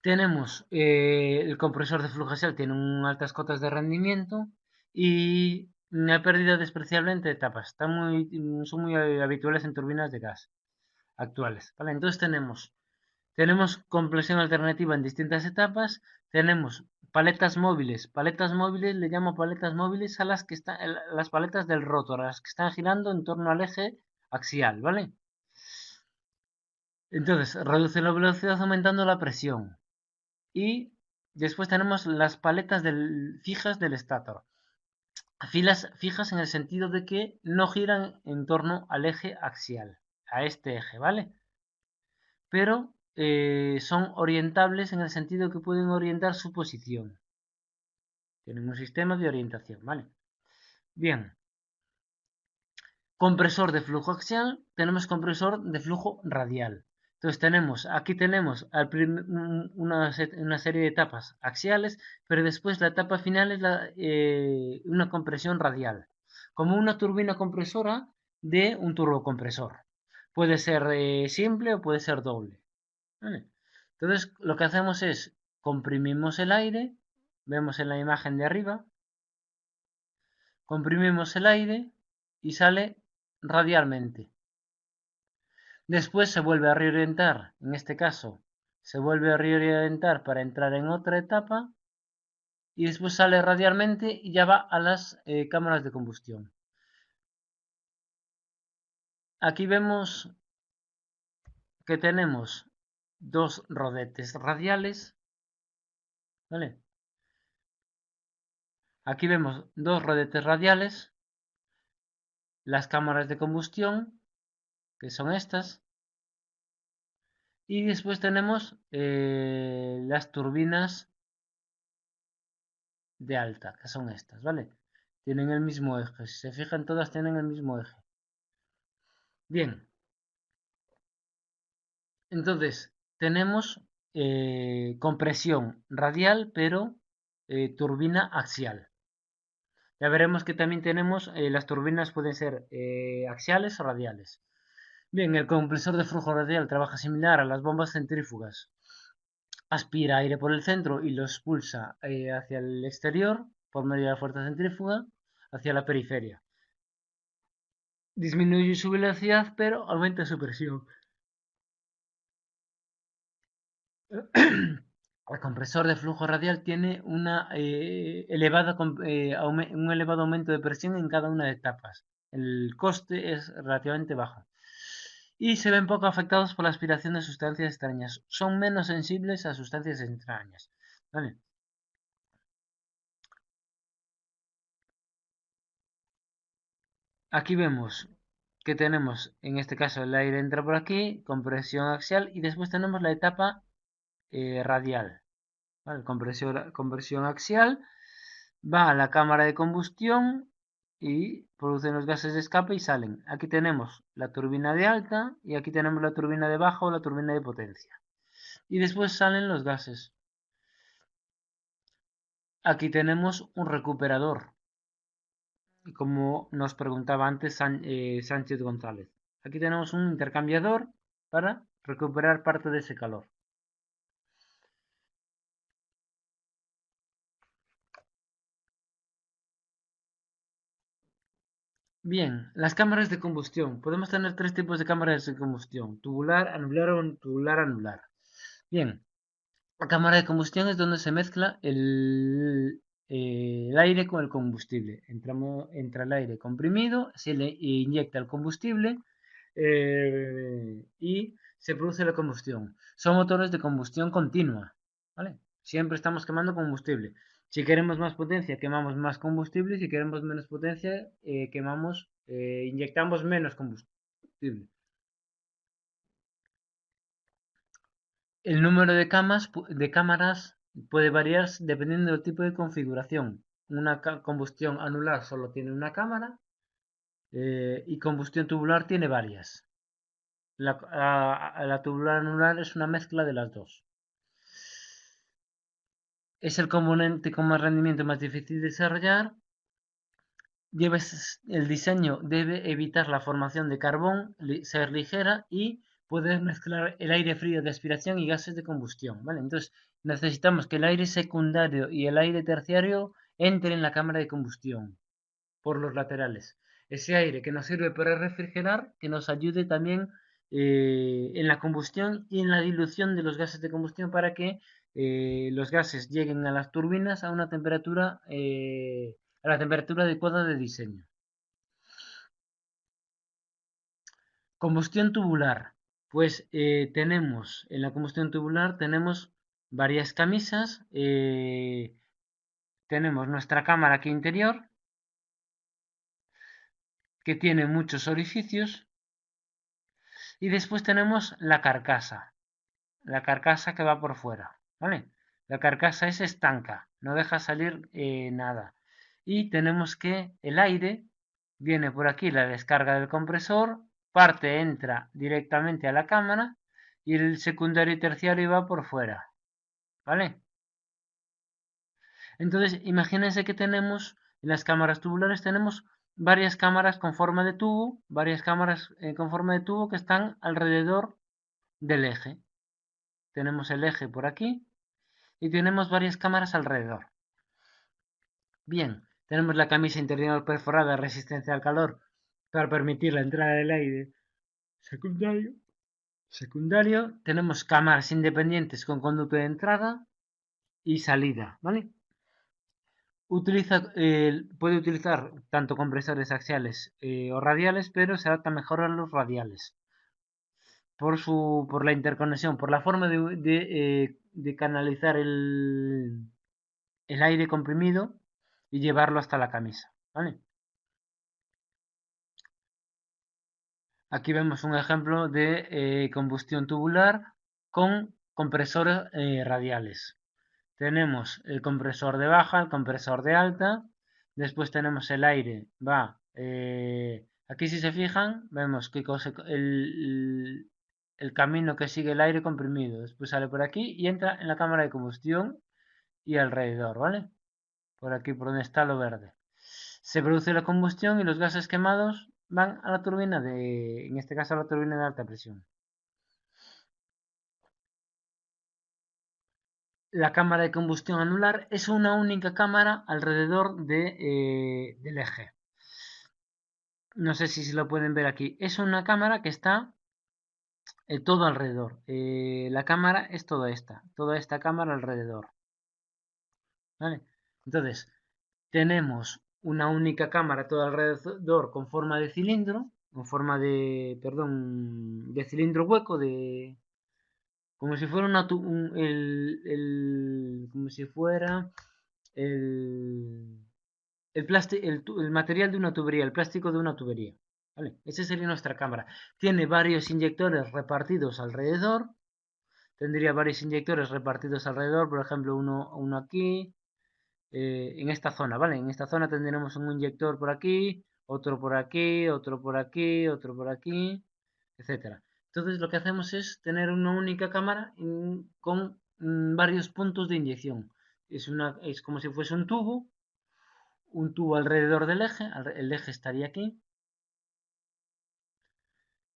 tenemos el compresor de flujo axial, tiene altas cotas de rendimiento y una pérdida despreciable entre etapas. Son muy habituales en turbinas de gas actuales, ¿vale? Entonces tenemos compresión alternativa en distintas etapas, tenemos paletas móviles le llamo paletas móviles a las paletas del rotor, a las que están girando en torno al eje axial, ¿vale? Entonces, reduce la velocidad aumentando la presión. Y después tenemos las fijas del estator. Fijas en el sentido de que no giran en torno al eje axial, a este eje, ¿vale? Pero son orientables en el sentido que pueden orientar su posición. Tienen un sistema de orientación, ¿vale? Bien. Compresor de flujo axial, tenemos compresor de flujo radial. Entonces aquí tenemos una serie de etapas axiales, pero después la etapa final es una compresión radial, como una turbina compresora de un turbocompresor. Puede ser simple o puede ser doble. ¿Vale? Entonces lo que hacemos es comprimimos el aire, vemos en la imagen de arriba, comprimimos el aire y sale radialmente. Después se vuelve a reorientar, en este caso se vuelve a reorientar para entrar en otra etapa y después sale radialmente y ya va a las cámaras de combustión. Aquí vemos que tenemos dos rodetes radiales, ¿vale? Aquí vemos dos rodetes radiales, las cámaras de combustión, que son estas, y después tenemos las turbinas de alta, que son estas, ¿vale? Tienen el mismo eje, si se fijan todas tienen el mismo eje. Bien, entonces tenemos compresión radial, pero turbina axial. Ya veremos que también tenemos, las turbinas pueden ser axiales o radiales. Bien, el compresor de flujo radial trabaja similar a las bombas centrífugas. Aspira aire por el centro y lo expulsa hacia el exterior por medio de la fuerza centrífuga hacia la periferia. Disminuye su velocidad, pero aumenta su presión. El compresor de flujo radial tiene un elevado aumento de presión en cada una de etapas. El coste es relativamente bajo. Y se ven poco afectados por la aspiración de sustancias extrañas. Son menos sensibles a sustancias extrañas. ¿Vale? Aquí vemos que tenemos, en este caso, el aire entra por aquí, compresión axial, y después tenemos la etapa radial. ¿Vale? Compresión axial, va a la cámara de combustión y producen los gases de escape y salen. Aquí tenemos la turbina de alta y aquí tenemos la turbina de baja o la turbina de potencia. Y después salen los gases. Aquí tenemos un recuperador, como nos preguntaba antes Sánchez González. Aquí tenemos un intercambiador para recuperar parte de ese calor. Bien, las cámaras de combustión. Podemos tener tres tipos de cámaras de combustión: tubular, anular o tubular anular. Bien, la cámara de combustión es donde se mezcla el aire con el combustible. Entra el aire comprimido, se le inyecta el combustible y se produce la combustión. Son motores de combustión continua, ¿vale? Siempre estamos quemando combustible. Si queremos más potencia, quemamos más combustible. Si queremos menos potencia, inyectamos menos combustible. El número de cámaras puede variar dependiendo del tipo de configuración. Una combustión anular solo tiene una cámara y combustión tubular tiene varias. La tubular anular es una mezcla de las dos. Es el componente con más rendimiento más difícil de desarrollar. El diseño debe evitar la formación de carbón, ser ligera y poder mezclar el aire frío de aspiración y gases de combustión, ¿vale? Entonces necesitamos que el aire secundario y el aire terciario entren en la cámara de combustión por los laterales. Ese aire que nos sirve para refrigerar, que nos ayude también en la combustión y en la dilución de los gases de combustión para que los gases lleguen a las turbinas a la temperatura adecuada de diseño. Combustión tubular. Pues en la combustión tubular tenemos varias camisas. Tenemos nuestra cámara aquí interior, que tiene muchos orificios. Y después tenemos la carcasa que va por fuera, ¿vale? La carcasa es estanca, no deja salir nada. Y tenemos que el aire viene por aquí, la descarga del compresor, parte entra directamente a la cámara y el secundario y terciario va por fuera, ¿vale? Entonces, imagínense que tenemos en las cámaras tubulares tenemos varias cámaras con forma de tubo, varias cámaras con forma de tubo que están alrededor del eje. Tenemos el eje por aquí y tenemos varias cámaras alrededor. Bien, tenemos la camisa interior perforada de resistencia al calor para permitir la entrada del aire secundario. Tenemos cámaras independientes con conducto de entrada y salida, ¿vale? Puede utilizar tanto compresores axiales o radiales, pero se adapta mejor a los radiales por la interconexión, por la forma de canalizar el aire comprimido y llevarlo hasta la camisa, ¿vale? Aquí vemos un ejemplo de combustión tubular con compresores radiales. Tenemos el compresor de baja, el compresor de alta, después tenemos el aire, aquí si se fijan, vemos que el camino que sigue el aire comprimido, después sale por aquí y entra en la cámara de combustión y alrededor, ¿vale? Por aquí, por donde está lo verde. Se produce la combustión y los gases quemados van a la turbina en este caso a la turbina de alta presión. La cámara de combustión anular es una única cámara alrededor del eje. No sé si se lo pueden ver aquí. Es una cámara que está todo alrededor. La cámara es toda esta cámara alrededor. ¿Vale? Entonces, tenemos una única cámara todo alrededor con forma de cilindro, con forma de, perdón, de cilindro hueco, como si fuera como si fuera el, el material de una tubería, el plástico de una tubería. ¿Vale? Esa sería nuestra cámara. Tiene varios inyectores repartidos alrededor. Tendría varios inyectores repartidos alrededor, por ejemplo, uno aquí, en esta zona, ¿vale? En esta zona tendremos un inyector por aquí, otro por aquí, otro por aquí, otro por aquí, etcétera. Entonces lo que hacemos es tener una única cámara con varios puntos de inyección. Es como si fuese un tubo alrededor del eje, el eje estaría aquí,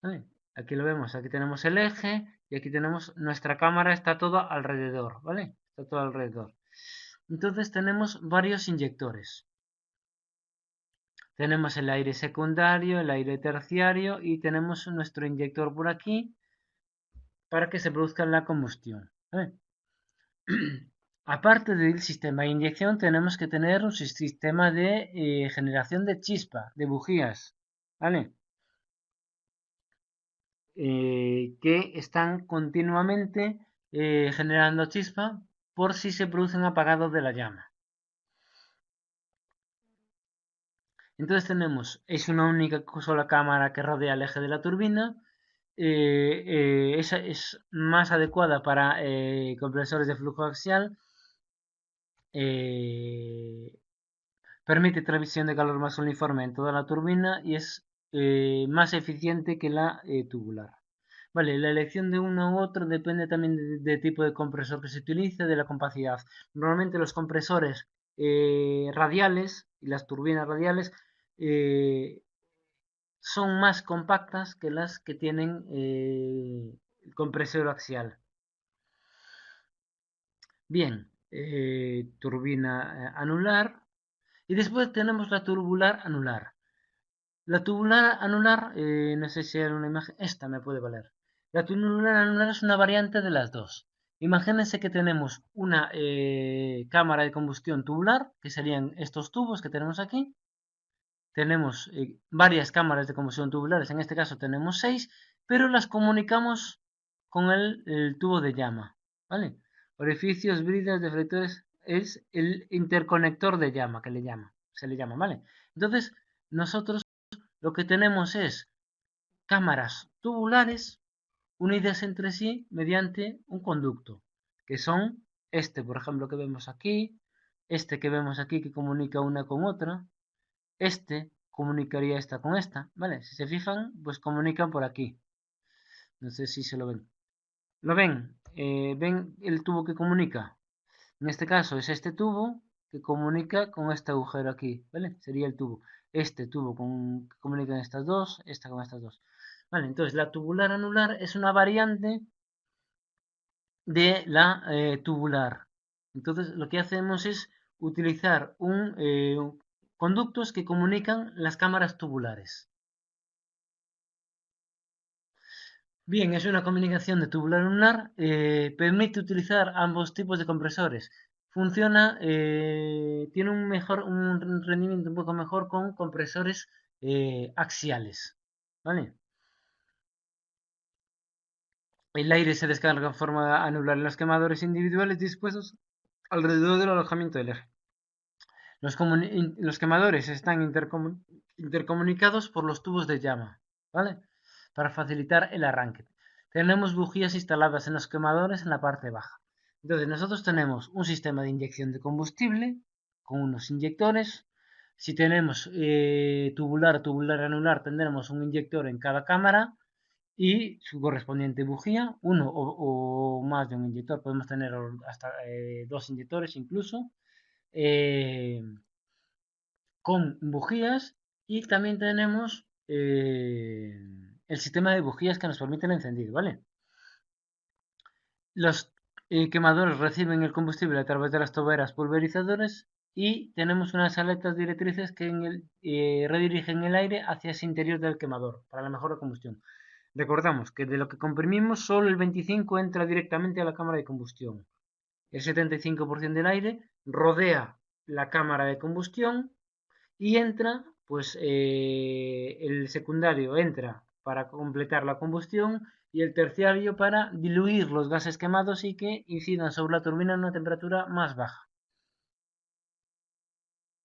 ¿vale? Aquí lo vemos, aquí tenemos el eje y aquí tenemos nuestra cámara, está todo alrededor, ¿vale? Está todo alrededor. Entonces tenemos varios inyectores. Tenemos el aire secundario, el aire terciario y tenemos nuestro inyector por aquí para que se produzca la combustión. ¿Vale? Aparte del sistema de inyección, tenemos que tener un sistema de generación de chispa, de bujías, ¿vale? Que están continuamente generando chispa por si se produce un apagado de la llama. Entonces es una única sola cámara que rodea el eje de la turbina. Esa es más adecuada para compresores de flujo axial. eh, Permite transmisión de calor más uniforme en toda la turbina y es más eficiente que la tubular. Vale, la elección de uno u otro depende también del tipo de compresor que se utilice, de la capacidad. Normalmente los compresores radiales y las turbinas radiales eh, son más compactas que las que tienen el compresor axial. Bien, turbina anular. Y después tenemos la tubular anular. La tubular anular, no sé si hay una imagen, esta me puede valer. La tubular anular es una variante de las dos. Imagínense que tenemos una cámara de combustión tubular, que serían estos tubos que tenemos aquí. Tenemos varias cámaras de combustión tubulares, en este caso tenemos 6, pero las comunicamos con el tubo de llama. ¿Vale? Orificios, bridas, deflectores, es el interconector de llama que se le llama, ¿vale? Entonces, nosotros lo que tenemos es cámaras tubulares unidas entre sí mediante un conducto, que son este, por ejemplo, que vemos aquí, este que vemos aquí que comunica una con otra, este comunicaría esta con esta, ¿vale? Si se fijan, pues comunican por aquí. No sé si se lo ven. ¿Lo ven? ¿Ven el tubo que comunica? En este caso es este tubo que comunica con este agujero aquí, ¿vale? Sería el tubo. Este tubo que comunica estas dos, esta con estas dos. Vale, entonces la tubular anular es una variante de la tubular. Entonces lo que hacemos es utilizar conductos que comunican las cámaras tubulares. Bien, es una combinación de tubular lunar. Permite utilizar ambos tipos de compresores. Funciona, tiene un rendimiento un poco mejor con compresores axiales. ¿Vale? El aire se descarga en forma anular en los quemadores individuales dispuestos alrededor del alojamiento del eje. Los quemadores están intercomunicados por los tubos de llama, ¿vale? Para facilitar el arranque. Tenemos bujías instaladas en los quemadores en la parte baja. Entonces nosotros tenemos un sistema de inyección de combustible con unos inyectores. Si tenemos tubular anular, tendremos un inyector en cada cámara y su correspondiente bujía, uno o más de un inyector. Podemos tener hasta dos inyectores incluso. Eh, con bujías y también tenemos el sistema de bujías que nos permite el encendido, ¿vale? Los quemadores reciben el combustible a través de las toberas pulverizadores y tenemos unas aletas directrices que redirigen el aire hacia ese interior del quemador para la mejor combustión. Recordamos que de lo que comprimimos, solo el 25% entra directamente a la cámara de combustión. El 75% del aire rodea la cámara de combustión y entra, pues el secundario entra para completar la combustión y el terciario para diluir los gases quemados y que incidan sobre la turbina a una temperatura más baja.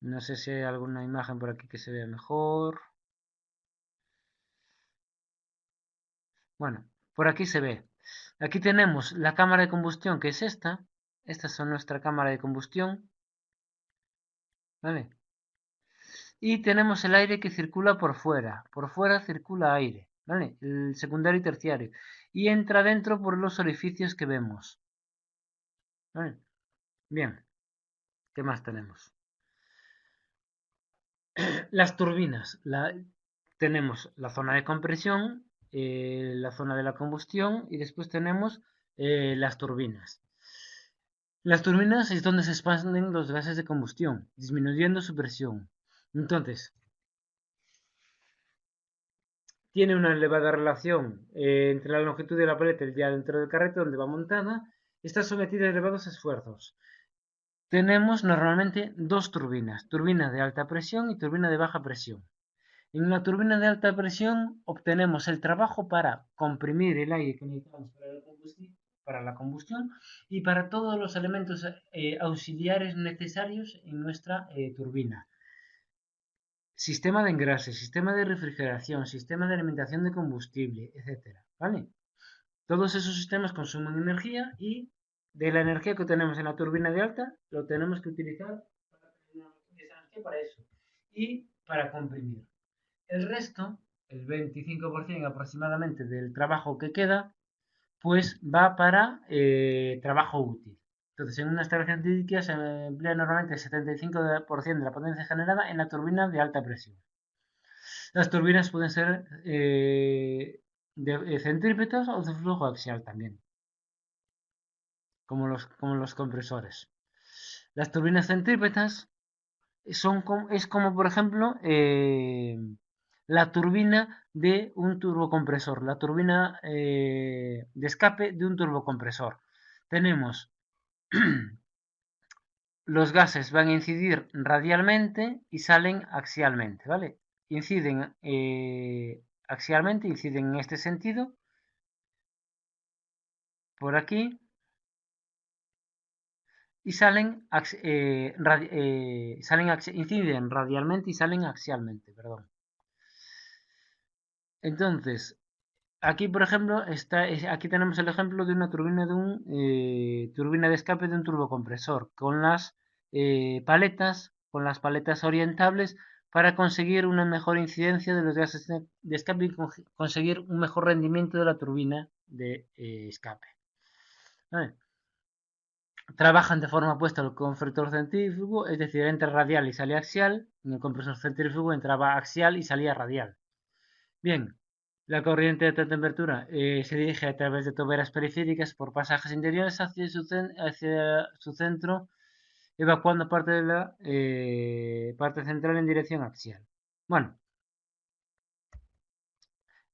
No sé si hay alguna imagen por aquí que se vea mejor. Bueno, por aquí se ve. Aquí tenemos la cámara de combustión, que es esta. Estas son nuestra cámara de combustión. ¿Vale? Y tenemos el aire que circula por fuera. Por fuera circula aire, ¿vale? El secundario y terciario. Y entra dentro por los orificios que vemos. ¿Vale? Bien, ¿qué más tenemos? Las turbinas. Tenemos la zona de compresión, la zona de la combustión y después tenemos las turbinas. Las turbinas es donde se expanden los gases de combustión, disminuyendo su presión. Entonces, tiene una elevada relación entre la longitud de la paleta y el diámetro del carrete donde va montada. Está sometida a elevados esfuerzos. Tenemos normalmente dos turbinas, turbina de alta presión y turbina de baja presión. En la turbina de alta presión obtenemos el trabajo para comprimir el aire que necesitamos para la combustión y para todos los elementos auxiliares necesarios en nuestra turbina. Sistema de engrase, sistema de refrigeración, sistema de alimentación de combustible, etcétera, ¿vale? Todos esos sistemas consumen energía y de la energía que tenemos en la turbina de alta, lo tenemos que utilizar esa energía para eso y para comprimir. El resto, el 25% aproximadamente del trabajo que queda, pues va para trabajo útil. Entonces, en una instalación típica se emplea normalmente el 75% de la potencia generada en la turbina de alta presión. Las turbinas pueden ser de centrípetas o de flujo axial también, como los compresores. Las turbinas centrípetas es como, por ejemplo, la turbina de un turbocompresor, la turbina de escape de un turbocompresor. Tenemos los gases van a incidir radialmente y salen axialmente, ¿vale? Inciden axialmente, inciden en este sentido, por aquí, y inciden radialmente y salen axialmente, perdón. Entonces, aquí, por ejemplo, aquí tenemos el ejemplo de una turbina turbina de escape de un turbocompresor con las paletas orientables para conseguir una mejor incidencia de los gases de escape y conseguir un mejor rendimiento de la turbina de escape. ¿Vale? Trabajan de forma opuesta al compresor centrífugo, es decir, entra radial y sale axial. En el compresor centrífugo entraba axial y salía radial. Bien, la corriente de alta temperatura se dirige a través de toberas periféricas por pasajes interiores hacia su centro, evacuando parte de la parte central en dirección axial. Bueno,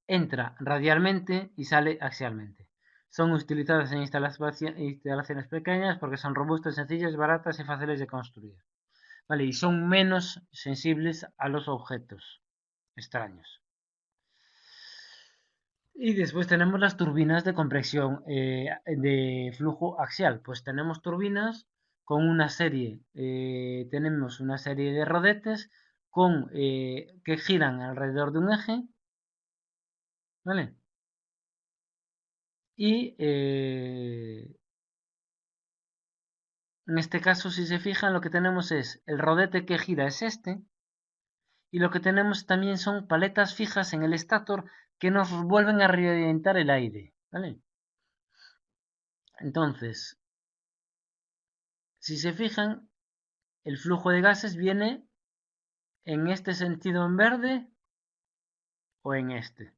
entra radialmente y sale axialmente. Son utilizadas en instalaciones pequeñas porque son robustas, sencillas, baratas y fáciles de construir. Vale, y son menos sensibles a los objetos extraños. Y después tenemos las turbinas de compresión de flujo axial. Pues tenemos turbinas con tenemos una serie de rodetes que giran alrededor de un eje, ¿vale? Y en este caso, si se fijan, lo que tenemos es el rodete que gira es este, y lo que tenemos también son paletas fijas en el estator que nos vuelven a reorientar el aire, ¿vale? Entonces, si se fijan, el flujo de gases viene en este sentido en verde o en este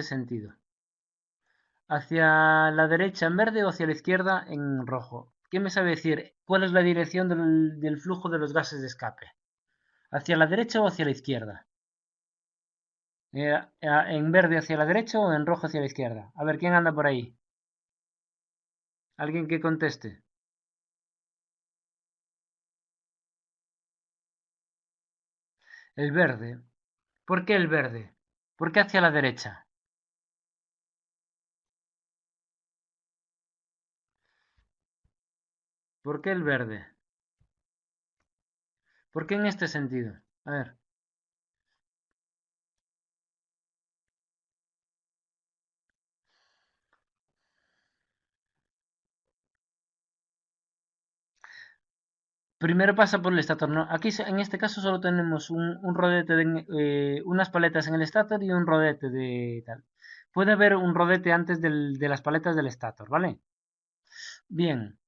sentido. ¿Hacia la derecha en verde o hacia la izquierda en rojo? ¿Quién me sabe decir cuál es la dirección del flujo de los gases de escape? ¿Hacia la derecha o hacia la izquierda? ¿En verde hacia la derecha o en rojo hacia la izquierda? A ver, ¿quién anda por ahí? ¿Alguien que conteste? El verde. ¿Por qué el verde? ¿Por qué hacia la derecha? ¿Por qué el verde? ¿Por qué en este sentido? A ver. Primero pasa por el estator, ¿no? Aquí en este caso solo tenemos un rodete de unas paletas en el estator y un rodete de tal. Puede haber un rodete antes de las paletas del estator, ¿vale? Bien.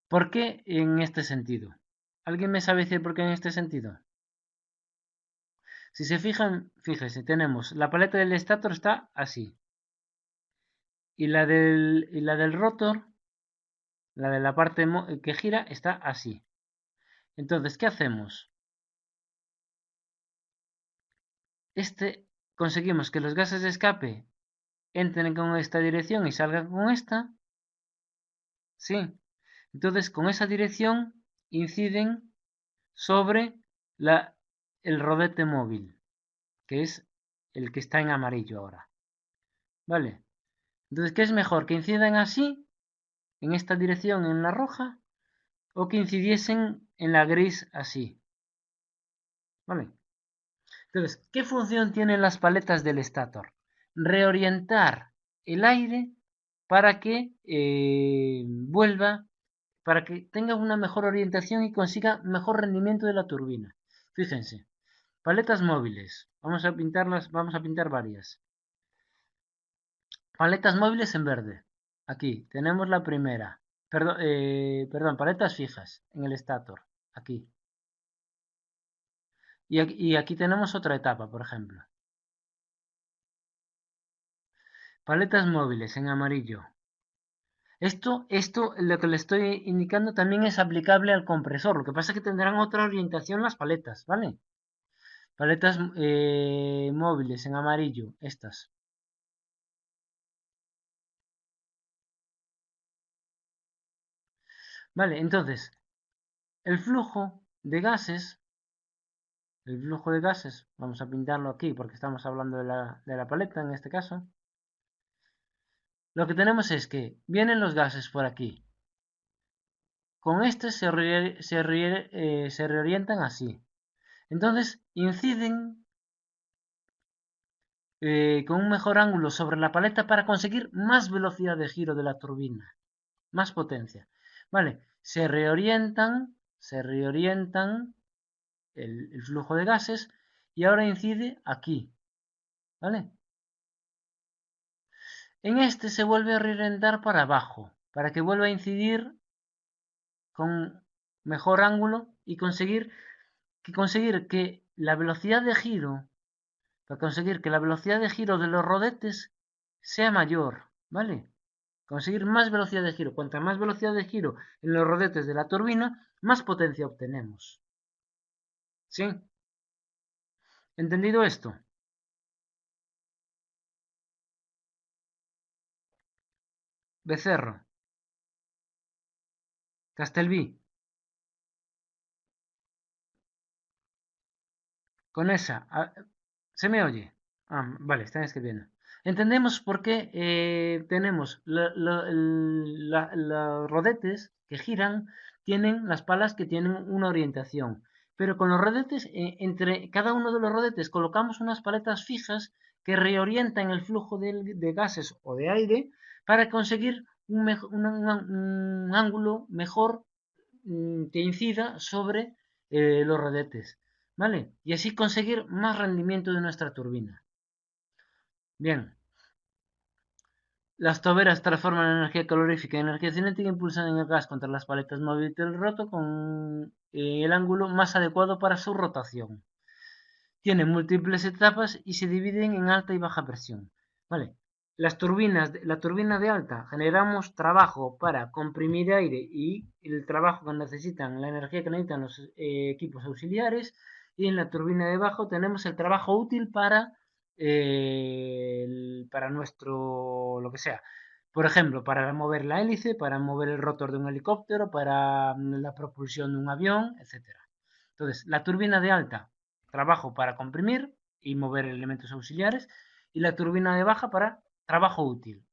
¿Por qué en este sentido? ¿Alguien me sabe decir por qué en este sentido? Si se fijan, fíjese, tenemos la paleta del estator está así. Y la del rotor, la de la parte que gira, está así. Entonces, ¿qué hacemos? Conseguimos que los gases de escape entren con esta dirección y salgan con esta. Sí. Entonces, con esa dirección inciden sobre el rodete móvil, que es el que está en amarillo ahora. ¿Vale? Entonces, ¿qué es mejor? ¿Que incidan así, en esta dirección, en la roja? ¿O que incidiesen en la gris así? ¿Vale? Entonces, ¿qué función tienen las paletas del estator? Reorientar el aire para que vuelva, para que tenga una mejor orientación y consiga mejor rendimiento de la turbina. Fíjense, paletas móviles. Vamos a pintar varias. Paletas móviles en verde. Aquí tenemos la primera. Perdón, paletas fijas en el estator. Aquí. Y aquí tenemos otra etapa, por ejemplo. Paletas móviles en amarillo. Esto, lo que le estoy indicando también es aplicable al compresor. Lo que pasa es que tendrán otra orientación las paletas, ¿vale? Paletas móviles en amarillo, estas. Vale, entonces, el flujo de gases, vamos a pintarlo aquí porque estamos hablando de la paleta en este caso. Lo que tenemos es que vienen los gases por aquí. Con este se reorientan así. Entonces inciden con un mejor ángulo sobre la paleta para conseguir más velocidad de giro de la turbina, más potencia. Vale, se reorientan el flujo de gases y ahora incide aquí, ¿vale? En este se vuelve a reorientar para abajo, para que vuelva a incidir con mejor ángulo y conseguir que la velocidad de giro, para conseguir que la velocidad de giro de los rodetes sea mayor, ¿vale? Conseguir más velocidad de giro. Cuanta más velocidad de giro en los rodetes de la turbina, más potencia obtenemos. ¿Sí? ¿Entendido esto? Becerro, Castelví, con esa. ¿Se me oye? Vale, están escribiendo. Entendemos por qué tenemos los rodetes que giran, tienen las palas que tienen una orientación. Pero con los rodetes, entre cada uno de los rodetes colocamos unas paletas fijas que reorientan el flujo de gases o de aire para conseguir un ángulo mejor que incida sobre los rodetes. ¿Vale? Y así conseguir más rendimiento de nuestra turbina. Bien, Las toberas transforman la energía calorífica en energía cinética e impulsan el gas contra las paletas móviles del roto con el ángulo más adecuado para su rotación. Tienen múltiples etapas y se dividen en alta y baja presión. ¿Vale? La turbina de alta generamos trabajo para comprimir aire y el trabajo que necesitan, la energía que necesitan los equipos auxiliares. Y en la turbina de bajo tenemos el trabajo útil para nuestro, lo que sea. Por ejemplo, para mover la hélice, para mover el rotor de un helicóptero, para la propulsión de un avión, etcétera. Entonces, la turbina de alta, trabajo para comprimir y mover elementos auxiliares, y la turbina de baja para trabajo útil.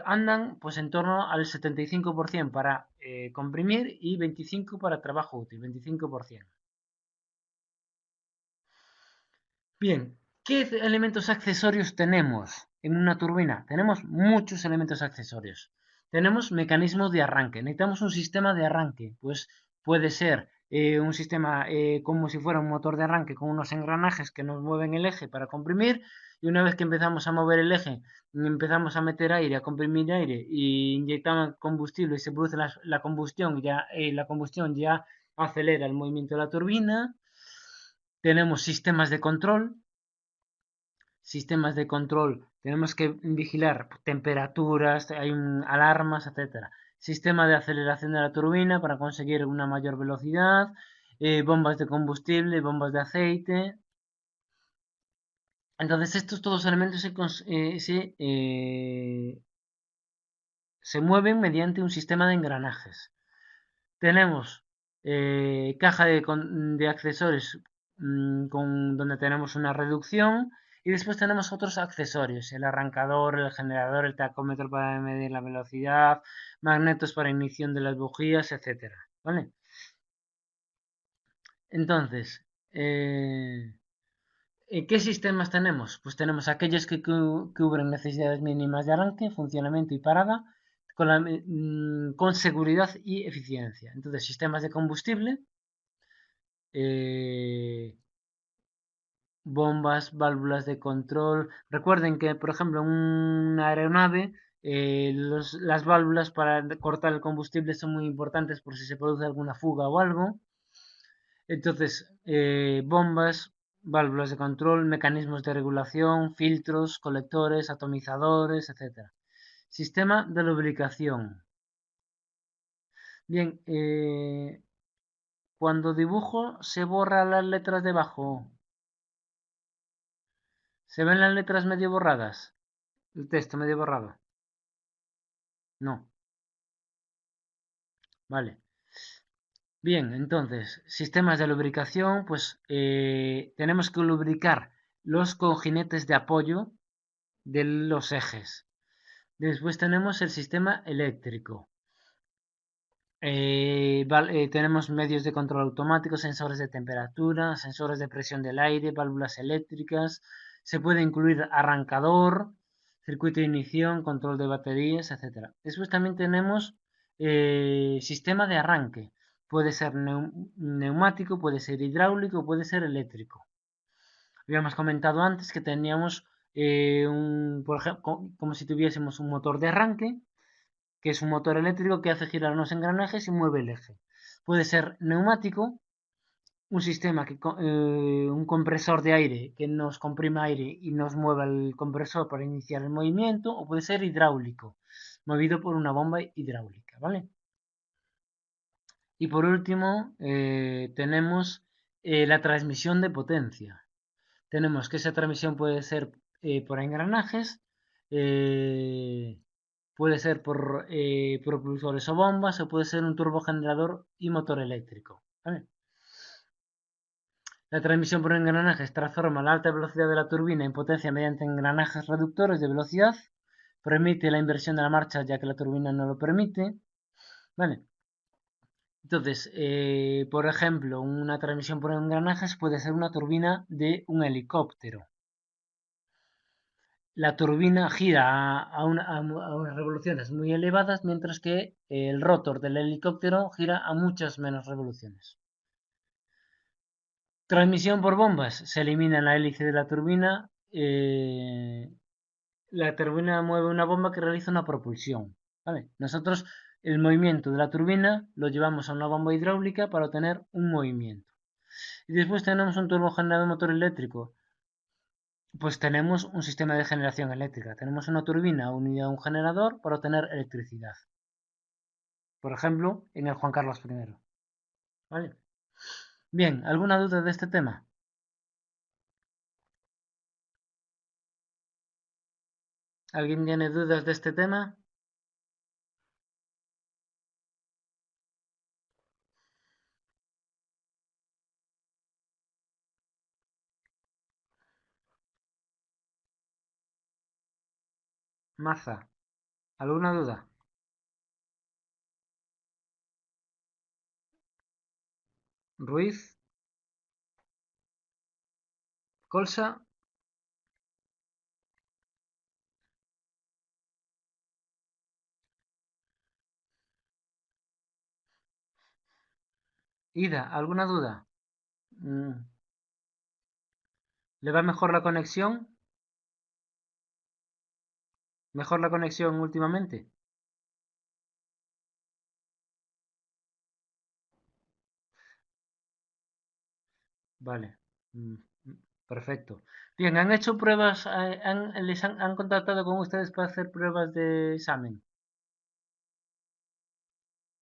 Andan pues en torno al 75% para comprimir y 25% para trabajo útil, 25%. Bien, ¿qué elementos accesorios tenemos en una turbina? Tenemos muchos elementos accesorios. Tenemos mecanismos de arranque. Necesitamos un sistema de arranque. Pues puede ser un sistema como si fuera un motor de arranque con unos engranajes que nos mueven el eje para comprimir. Y una vez que empezamos a mover el eje, empezamos a meter aire, a comprimir aire y inyectamos combustible y se produce la combustión. La combustión ya acelera el movimiento de la turbina. Tenemos sistemas de control, tenemos que vigilar temperaturas, hay alarmas, etcétera. Sistema de aceleración de la turbina para conseguir una mayor velocidad, bombas de combustible, bombas de aceite. Entonces estos todos los elementos se mueven mediante un sistema de engranajes. Tenemos caja de accesorios donde tenemos una reducción y después tenemos otros accesorios, el arrancador, el generador, el tacómetro para medir la velocidad, magnetos para ignición de las bujías, etcétera. ¿Vale? Entonces, ¿qué sistemas tenemos? Pues tenemos aquellos que cubren necesidades mínimas de arranque, funcionamiento y parada con seguridad y eficiencia. Entonces, sistemas de combustible, eh, bombas, válvulas de control. Recuerden que, por ejemplo, en una aeronave, las válvulas para cortar el combustible son muy importantes por si se produce alguna fuga o algo. Entonces, bombas, válvulas de control, mecanismos de regulación, filtros, colectores, atomizadores, etcétera. Sistema de lubricación. Bien, cuando dibujo se borran las letras debajo. ¿Se ven las letras medio borradas? El texto medio borrado. No. Vale. Bien, entonces, sistemas de lubricación, pues tenemos que lubricar los cojinetes de apoyo de los ejes. Después tenemos el sistema eléctrico. Tenemos medios de control automático, sensores de temperatura, sensores de presión del aire, válvulas eléctricas. Se puede incluir arrancador, circuito de ignición, control de baterías, etcétera. Después también tenemos sistema de arranque. Puede ser neumático, puede ser hidráulico, puede ser eléctrico. Habíamos comentado antes que teníamos por ejemplo, como si tuviésemos un motor de arranque que es un motor eléctrico que hace girar unos engranajes y mueve el eje. Puede ser neumático, un sistema un compresor de aire que nos comprima aire y nos mueva el compresor para iniciar el movimiento, o puede ser hidráulico, movido por una bomba hidráulica, ¿vale? Y por último, tenemos la transmisión de potencia. Tenemos que esa transmisión puede ser por engranajes, eh, puede ser por propulsores o bombas, o puede ser un turbogenerador y motor eléctrico. ¿Vale? La transmisión por engranajes transforma la alta velocidad de la turbina en potencia mediante engranajes reductores de velocidad. Permite la inversión de la marcha ya que la turbina no lo permite. ¿Vale? Entonces, por ejemplo, una transmisión por engranajes puede ser una turbina de un helicóptero. La turbina gira a unas revoluciones muy elevadas, mientras que el rotor del helicóptero gira a muchas menos revoluciones. Transmisión por bombas. Se elimina la hélice de la turbina la turbina mueve una bomba que realiza una propulsión. ¿Vale? Nosotros el movimiento de la turbina lo llevamos a una bomba hidráulica para obtener un movimiento. Y después tenemos un turbogenerador motor eléctrico. Pues tenemos un sistema de generación eléctrica. Tenemos una turbina unida a un generador para obtener electricidad. Por ejemplo, en el Juan Carlos I. ¿Vale? Bien, ¿alguna duda de este tema? ¿Alguien tiene dudas de este tema? Maza, ¿alguna duda? Ruiz, Colsa, Ida, ¿alguna duda? Mm, ¿Le va mejor la conexión? ¿Mejor la conexión últimamente? Vale. Mm, perfecto. Bien, ¿han hecho pruebas, han contactado con ustedes para hacer pruebas de examen?